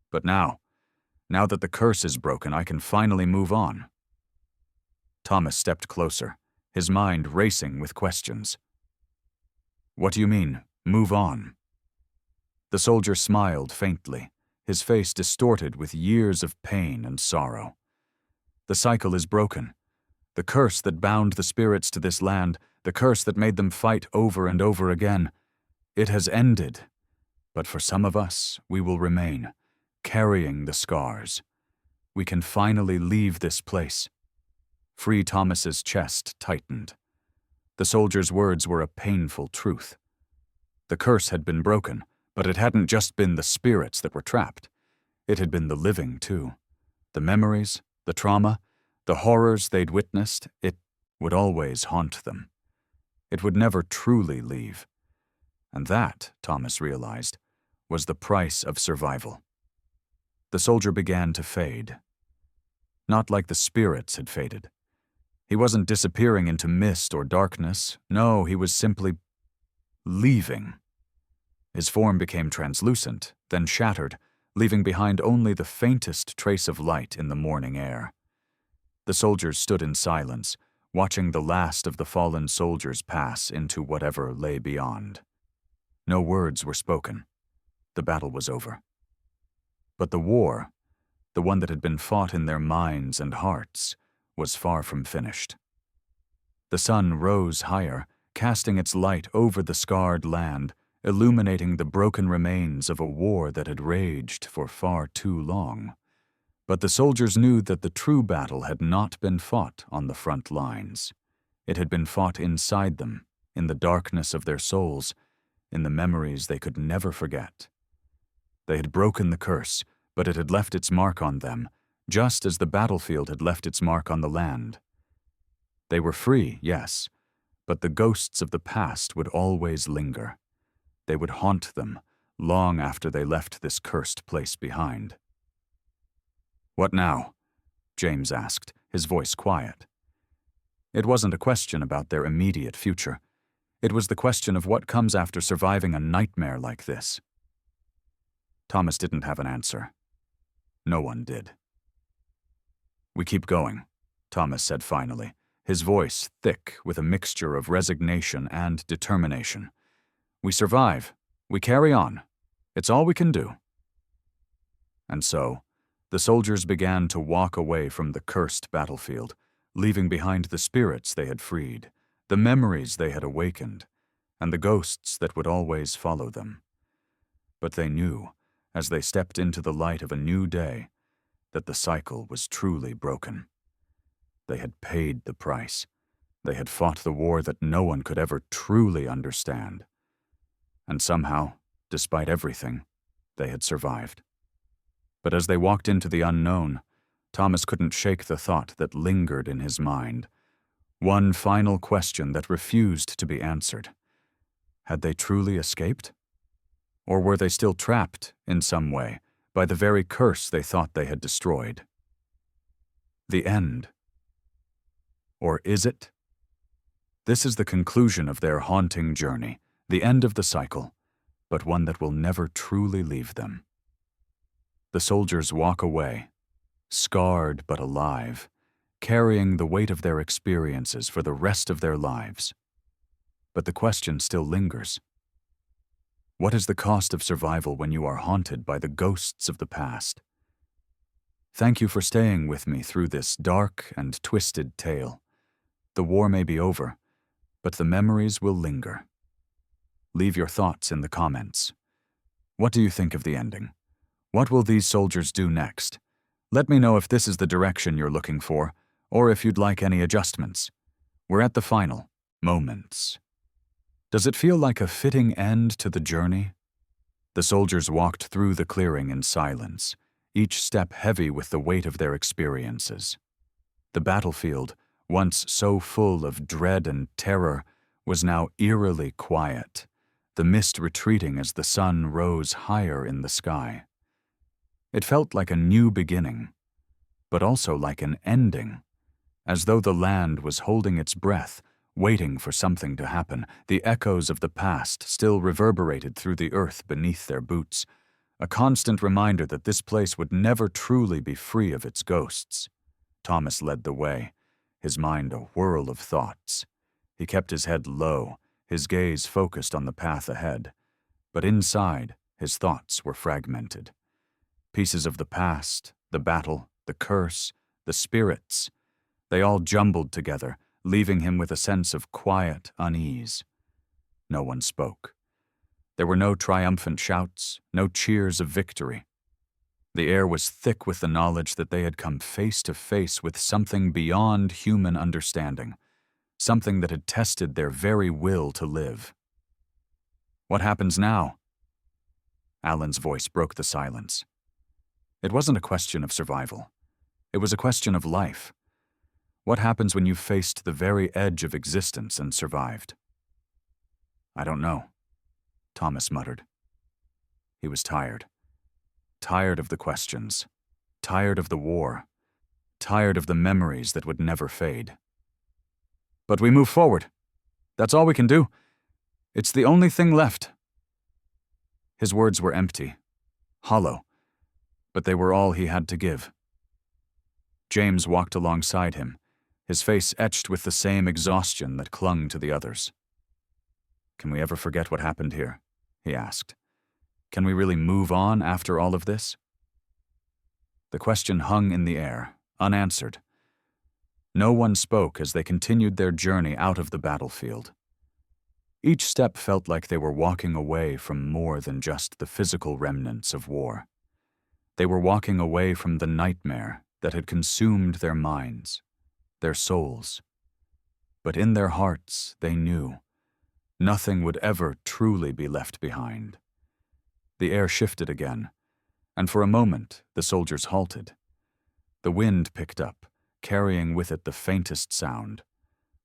But now that the curse is broken, I can finally move on." Thomas stepped closer, his mind racing with questions. "What do you mean, move on?" The soldier smiled faintly, his face distorted with years of pain and sorrow. "The cycle is broken. The curse that bound the spirits to this land, the curse that made them fight over and over again, it has ended. But for some of us, we will remain, carrying the scars. We can finally leave this place." Free Thomas's chest tightened. The soldier's words were a painful truth. The curse had been broken, but it hadn't just been the spirits that were trapped. It had been the living, too. The memories, the trauma, the horrors they'd witnessed, it would always haunt them. It would never truly leave. And that, Thomas realized, was the price of survival. The soldier began to fade. Not like the spirits had faded. He wasn't disappearing into mist or darkness. No, he was simply leaving. His form became translucent, then shattered, leaving behind only the faintest trace of light in the morning air. The soldiers stood in silence, watching the last of the fallen soldiers pass into whatever lay beyond. No words were spoken. The battle was over. But the war, the one that had been fought in their minds and hearts, was far from finished. The sun rose higher, casting its light over the scarred land, illuminating the broken remains of a war that had raged for far too long. But the soldiers knew that the true battle had not been fought on the front lines. It had been fought inside them, in the darkness of their souls, in the memories they could never forget. They had broken the curse, but it had left its mark on them, just as the battlefield had left its mark on the land. They were free, yes, but the ghosts of the past would always linger. They would haunt them long after they left this cursed place behind. "What now?" James asked, his voice quiet. It wasn't a question about their immediate future. It was the question of what comes after surviving a nightmare like this. Thomas didn't have an answer. No one did. "We keep going," Thomas said finally, his voice thick with a mixture of resignation and determination. "We survive. We carry on. It's all we can do." And so, the soldiers began to walk away from the cursed battlefield, leaving behind the spirits they had freed, the memories they had awakened, and the ghosts that would always follow them. But they knew, as they stepped into the light of a new day, that the cycle was truly broken. They had paid the price. They had fought the war that no one could ever truly understand. And somehow, despite everything, they had survived. But as they walked into the unknown, Thomas couldn't shake the thought that lingered in his mind. One final question that refused to be answered. Had they truly escaped? Or were they still trapped, in some way, by the very curse they thought they had destroyed? The end. Or is it? This is the conclusion of their haunting journey, the end of the cycle, but one that will never truly leave them. The soldiers walk away, scarred but alive, carrying the weight of their experiences for the rest of their lives. But the question still lingers. What is the cost of survival when you are haunted by the ghosts of the past? Thank you for staying with me through this dark and twisted tale. The war may be over, but the memories will linger. Leave your thoughts in the comments. What do you think of the ending? What will these soldiers do next? Let me know if this is the direction you're looking for, or if you'd like any adjustments. We're at the final moments. Does it feel like a fitting end to the journey? The soldiers walked through the clearing in silence, each step heavy with the weight of their experiences. The battlefield, once so full of dread and terror, was now eerily quiet, the mist retreating as the sun rose higher in the sky. It felt like a new beginning, but also like an ending, as though the land was holding its breath, waiting for something to happen. The echoes of the past still reverberated through the earth beneath their boots, a constant reminder that this place would never truly be free of its ghosts. Thomas led the way, his mind a whirl of thoughts. He kept his head low, his gaze focused on the path ahead, but inside, his thoughts were fragmented. Pieces of the past, the battle, the curse, the spirits, they all jumbled together, leaving him with a sense of quiet unease. No one spoke. There were no triumphant shouts, no cheers of victory. The air was thick with the knowledge that they had come face to face with something beyond human understanding, something that had tested their very will to live. "What happens now?" Alan's voice broke the silence. It wasn't a question of survival. It was a question of life. What happens when you've faced the very edge of existence and survived? "I don't know," Thomas muttered. He was tired. Tired of the questions. Tired of the war. Tired of the memories that would never fade. "But we move forward. That's all we can do. It's the only thing left." His words were empty, hollow, but they were all he had to give. James walked alongside him, his face etched with the same exhaustion that clung to the others. "Can we ever forget what happened here?" he asked. "Can we really move on after all of this?" The question hung in the air, unanswered. No one spoke as they continued their journey out of the battlefield. Each step felt like they were walking away from more than just the physical remnants of war. They were walking away from the nightmare that had consumed their minds, their souls. But in their hearts, they knew nothing would ever truly be left behind. The air shifted again, and for a moment the soldiers halted. The wind picked up, carrying with it the faintest sound,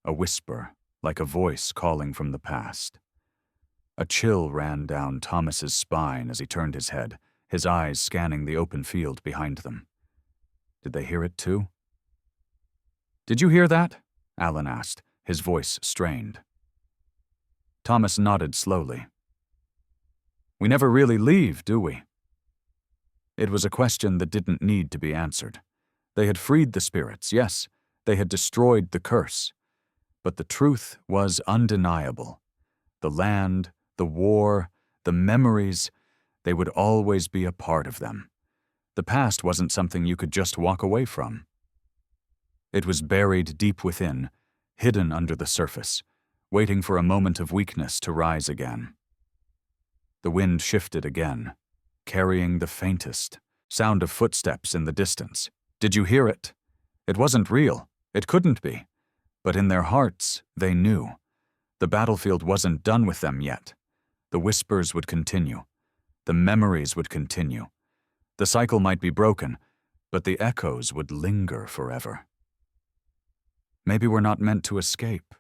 a whisper, like a voice calling from the past. A chill ran down Thomas's spine as he turned his head, his eyes scanning the open field behind them. Did they hear it too? "Did you hear that?" Alan asked, his voice strained. Thomas nodded slowly. "We never really leave, do we?" It was a question that didn't need to be answered. They had freed the spirits, yes, they had destroyed the curse. But the truth was undeniable. The land, the war, the memories, they would always be a part of them. The past wasn't something you could just walk away from. It was buried deep within, hidden under the surface, waiting for a moment of weakness to rise again. The wind shifted again, carrying the faintest sound of footsteps in the distance. Did you hear it? It wasn't real. It couldn't be. But in their hearts, they knew. The battlefield wasn't done with them yet. The whispers would continue. The memories would continue. The cycle might be broken, but the echoes would linger forever. "Maybe we're not meant to escape,"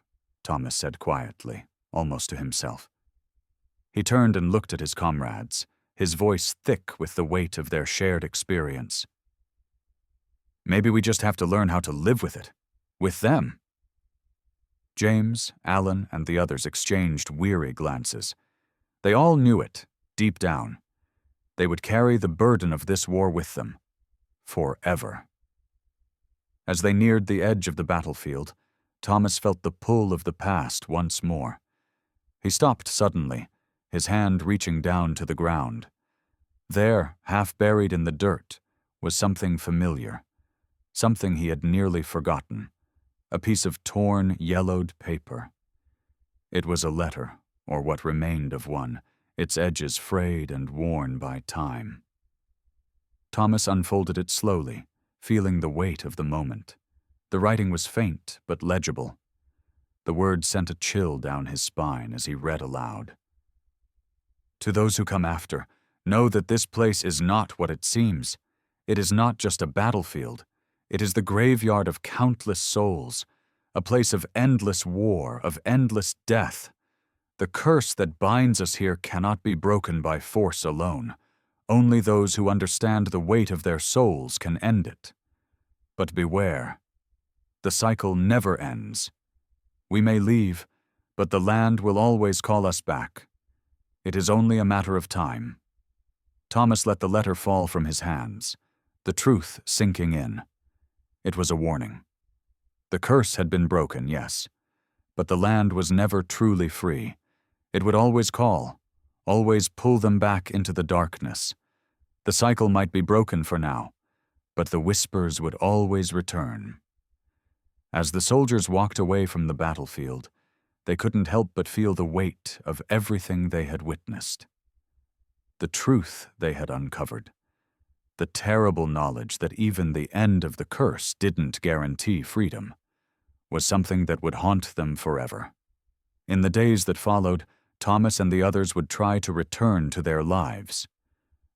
Thomas said quietly, almost to himself. He turned and looked at his comrades, his voice thick with the weight of their shared experience. "Maybe we just have to learn how to live with it. With them." James, Alan, and the others exchanged weary glances. They all knew it, deep down. They would carry the burden of this war with them. Forever. As they neared the edge of the battlefield, Thomas felt the pull of the past once more. He stopped suddenly, his hand reaching down to the ground. There, half buried in the dirt, was something familiar, something he had nearly forgotten, a piece of torn, yellowed paper. It was a letter, or what remained of one, its edges frayed and worn by time. Thomas unfolded it slowly, feeling the weight of the moment. The writing was faint but legible. The words sent a chill down his spine as he read aloud. "To those who come after, know that this place is not what it seems. It is not just a battlefield. It is the graveyard of countless souls, a place of endless war, of endless death. The curse that binds us here cannot be broken by force alone. Only those who understand the weight of their souls can end it. But beware. The cycle never ends. We may leave, but the land will always call us back. It is only a matter of time. Thomas let the letter fall from his hands, the truth sinking in. It was a warning. The curse had been broken, yes, but the land was never truly free. It would always call, always pull them back into the darkness. The cycle might be broken for now, but the whispers would always return. As the soldiers walked away from the battlefield, they couldn't help but feel the weight of everything they had witnessed. The truth they had uncovered. The terrible knowledge that even the end of the curse didn't guarantee freedom was something that would haunt them forever. In the days that followed, Thomas and the others would try to return to their lives.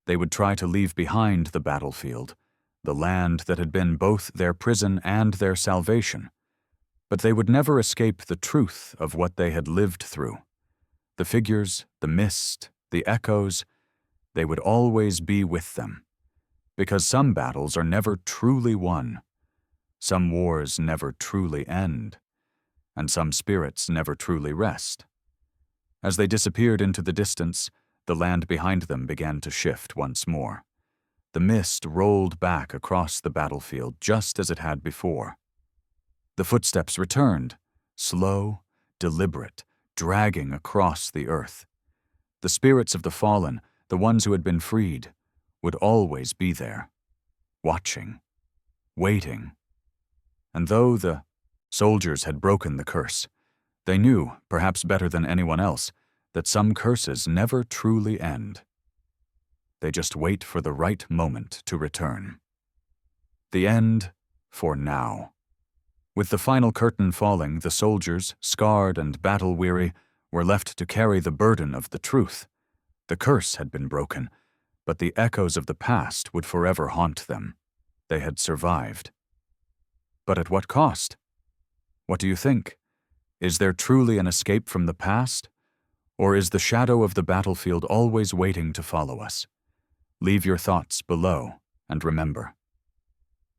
They would try to leave behind the battlefield, the land that had been both their prison and their salvation. But they would never escape the truth of what they had lived through. The figures, the mist, the echoes, they would always be with them. Because some battles are never truly won, some wars never truly end, and some spirits never truly rest. As they disappeared into the distance, the land behind them began to shift once more. The mist rolled back across the battlefield just as it had before. The footsteps returned, slow, deliberate, dragging across the earth. The spirits of the fallen, the ones who had been freed, would always be there, watching, waiting. And though the soldiers had broken the curse, they knew, perhaps better than anyone else, that some curses never truly end. They just wait for the right moment to return. The end for now. With the final curtain falling, the soldiers, scarred and battle-weary, were left to carry the burden of the truth. The curse had been broken, but the echoes of the past would forever haunt them. They had survived. But at what cost? What do you think? Is there truly an escape from the past? Or is the shadow of the battlefield always waiting to follow us? Leave your thoughts below, and remember,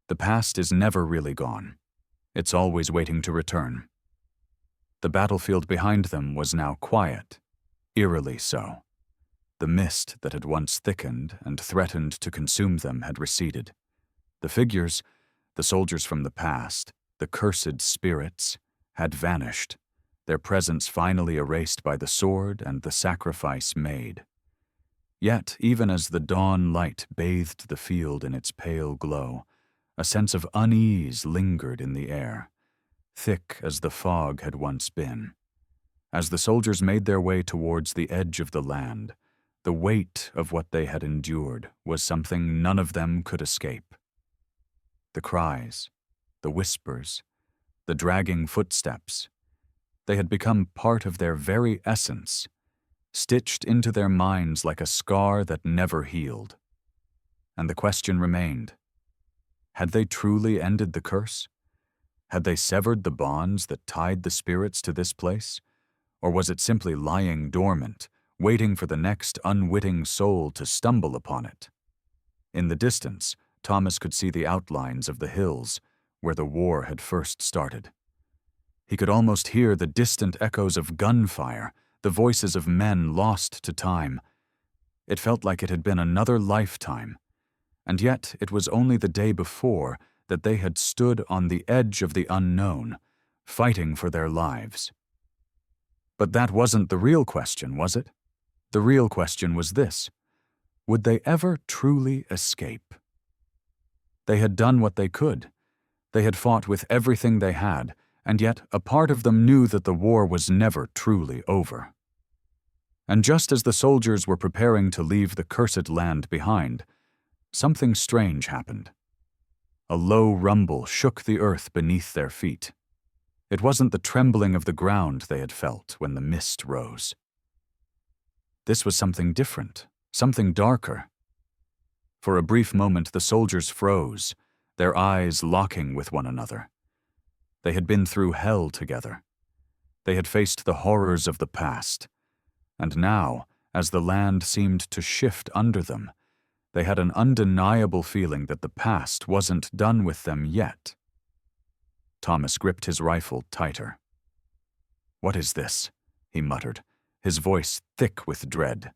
the past is never really gone. It's always waiting to return. The battlefield behind them was now quiet, eerily so. The mist that had once thickened and threatened to consume them had receded. The figures, the soldiers from the past, the cursed spirits, had vanished, their presence finally erased by the sword and the sacrifice made. Yet, even as the dawn light bathed the field in its pale glow, a sense of unease lingered in the air, thick as the fog had once been. As the soldiers made their way towards the edge of the land, the weight of what they had endured was something none of them could escape. The cries, the whispers, the dragging footsteps, they had become part of their very essence, stitched into their minds like a scar that never healed. And the question remained, had they truly ended the curse? Had they severed the bonds that tied the spirits to this place? Or was it simply lying dormant, waiting for the next unwitting soul to stumble upon it? In the distance, Thomas could see the outlines of the hills where the war had first started. He could almost hear the distant echoes of gunfire, the voices of men lost to time. It felt like it had been another lifetime, and yet it was only the day before that they had stood on the edge of the unknown, fighting for their lives. But that wasn't the real question, was it? The real question was this: would they ever truly escape? They had done what they could. They had fought with everything they had, and yet a part of them knew that the war was never truly over. And just as the soldiers were preparing to leave the cursed land behind, something strange happened. A low rumble shook the earth beneath their feet. It wasn't the trembling of the ground they had felt when the mist rose. This was something different, something darker. For a brief moment, the soldiers froze, their eyes locking with one another. They had been through hell together. They had faced the horrors of the past. And now, as the land seemed to shift under them, they had an undeniable feeling that the past wasn't done with them yet. Thomas gripped his rifle tighter. "What is this?" he muttered, his voice thick with dread.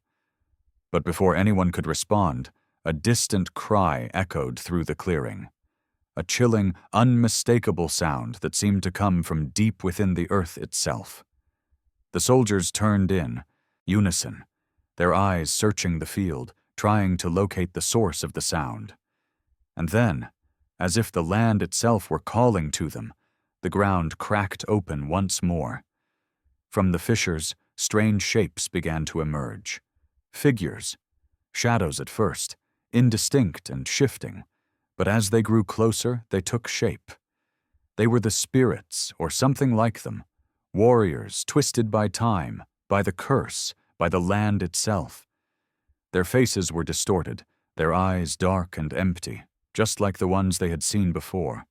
But before anyone could respond, a distant cry echoed through the clearing. A chilling, unmistakable sound that seemed to come from deep within the earth itself. The soldiers turned in, unison, their eyes searching the field, trying to locate the source of the sound. And then, as if the land itself were calling to them, the ground cracked open once more. From the fissures, strange shapes began to emerge. Figures, shadows at first, indistinct and shifting, but as they grew closer, they took shape. They were the spirits, or something like them, warriors twisted by time, by the curse, by the land itself. Their faces were distorted, their eyes dark and empty, just like the ones they had seen before.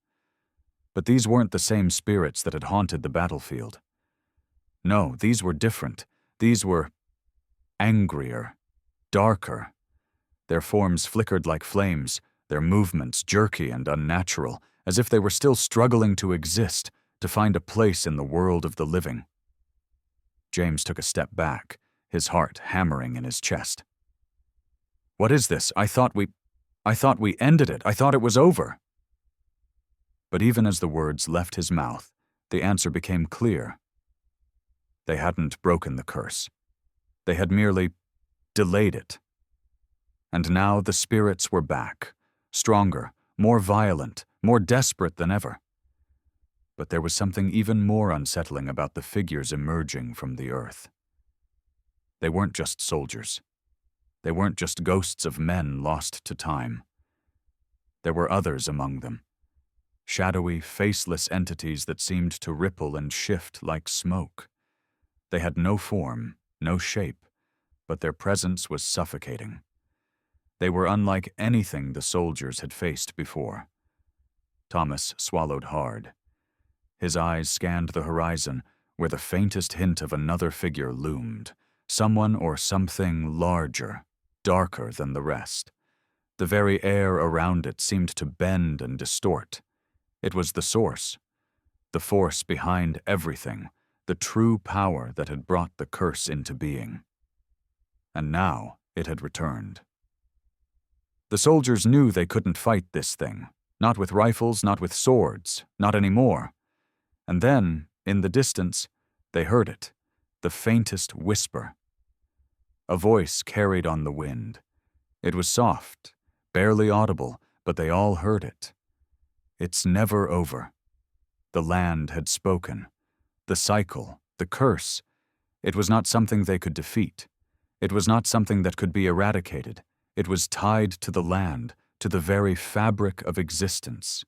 But these weren't the same spirits that had haunted the battlefield. No, these were different. These were angrier, darker. Their forms flickered like flames, their movements jerky and unnatural, as if they were still struggling to exist, to find a place in the world of the living. James took a step back, his heart hammering in his chest. "What is this? I thought we ended it. I thought it was over." But even as the words left his mouth, the answer became clear. They hadn't broken the curse. They had merely delayed it. And now the spirits were back, stronger, more violent, more desperate than ever. But there was something even more unsettling about the figures emerging from the earth. They weren't just soldiers. They weren't just ghosts of men lost to time. There were others among them, shadowy, faceless entities that seemed to ripple and shift like smoke. They had no form, no shape, but their presence was suffocating. They were unlike anything the soldiers had faced before. Thomas swallowed hard. His eyes scanned the horizon, where the faintest hint of another figure loomed, someone or something larger, darker than the rest. The very air around it seemed to bend and distort. It was the source, the force behind everything, the true power that had brought the curse into being. And now it had returned. The soldiers knew they couldn't fight this thing, not with rifles, not with swords, not anymore. And then, in the distance, they heard it, the faintest whisper. A voice carried on the wind. It was soft, barely audible, but they all heard it. It's never over. The land had spoken. The cycle, the curse. It was not something they could defeat. It was not something that could be eradicated. It was tied to the land, to the very fabric of existence.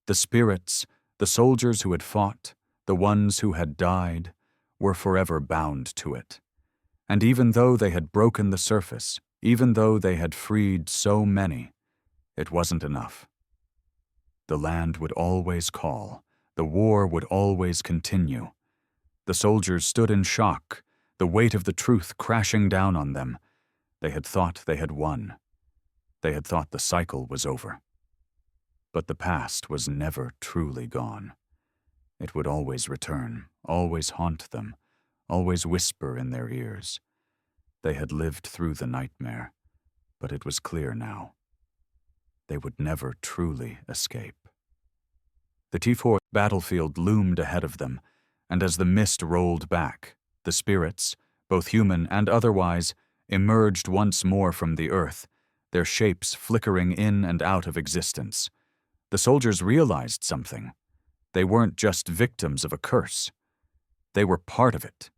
The spirits, the soldiers who had fought, the ones who had died, were forever bound to it. And even though they had broken the surface, even though they had freed so many, it wasn't enough. The land would always call. The war would always continue. The soldiers stood in shock, the weight of the truth crashing down on them. They had thought they had won. They had thought the cycle was over. But the past was never truly gone. It would always return, always haunt them, always whisper in their ears. They had lived through the nightmare, but it was clear now. They would never truly escape. The T4 battlefield loomed ahead of them, and as the mist rolled back, the spirits, both human and otherwise, emerged once more from the earth, their shapes flickering in and out of existence. The soldiers realized something. They weren't just victims of a curse. They were part of it.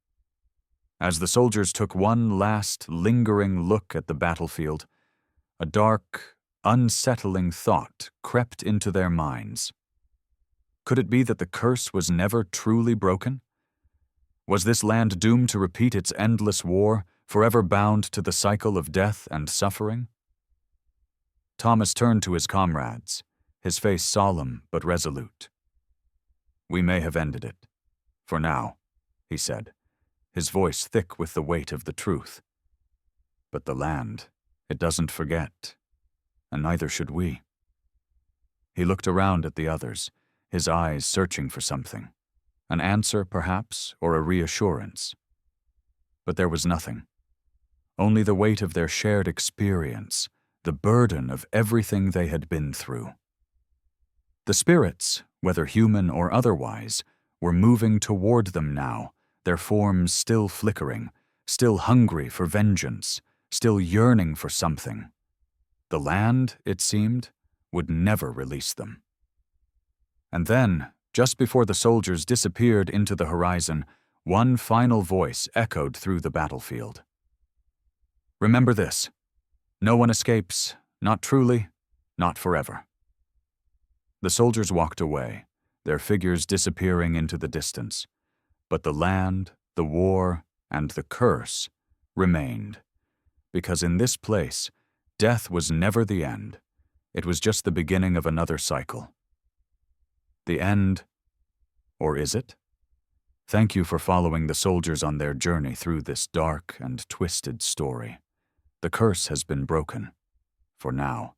As the soldiers took one last, lingering look at the battlefield, a dark, unsettling thought crept into their minds. Could it be that the curse was never truly broken? Was this land doomed to repeat its endless war, forever bound to the cycle of death and suffering? Thomas turned to his comrades, his face solemn but resolute. "We may have ended it. For now," he said, his voice thick with the weight of the truth. "But the land, it doesn't forget, and neither should we." He looked around at the others, his eyes searching for something. An answer, perhaps, or a reassurance. But there was nothing. Only the weight of their shared experience, the burden of everything they had been through. The spirits, whether human or otherwise, were moving toward them now, their forms still flickering, still hungry for vengeance, still yearning for something. The land, it seemed, would never release them. And then, just before the soldiers disappeared into the horizon, one final voice echoed through the battlefield. "Remember this. No one escapes, not truly, not forever." The soldiers walked away, their figures disappearing into the distance. But the land, the war, and the curse remained. Because in this place, death was never the end. It was just the beginning of another cycle. The end, or is it? Thank you for following the soldiers on their journey through this dark and twisted story. The curse has been broken, for now,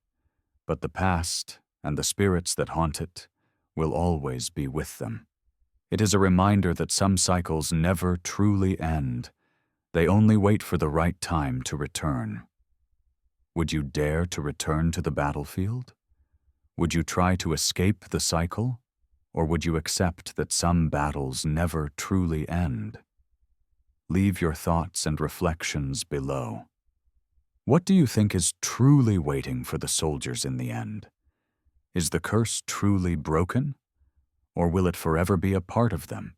but the past and the spirits that haunt it will always be with them. It is a reminder that some cycles never truly end. They only wait for the right time to return. Would you dare to return to the battlefield? Would you try to escape the cycle? Or would you accept that some battles never truly end? Leave your thoughts and reflections below. What do you think is truly waiting for the soldiers in the end? Is the curse truly broken? Or will it forever be a part of them?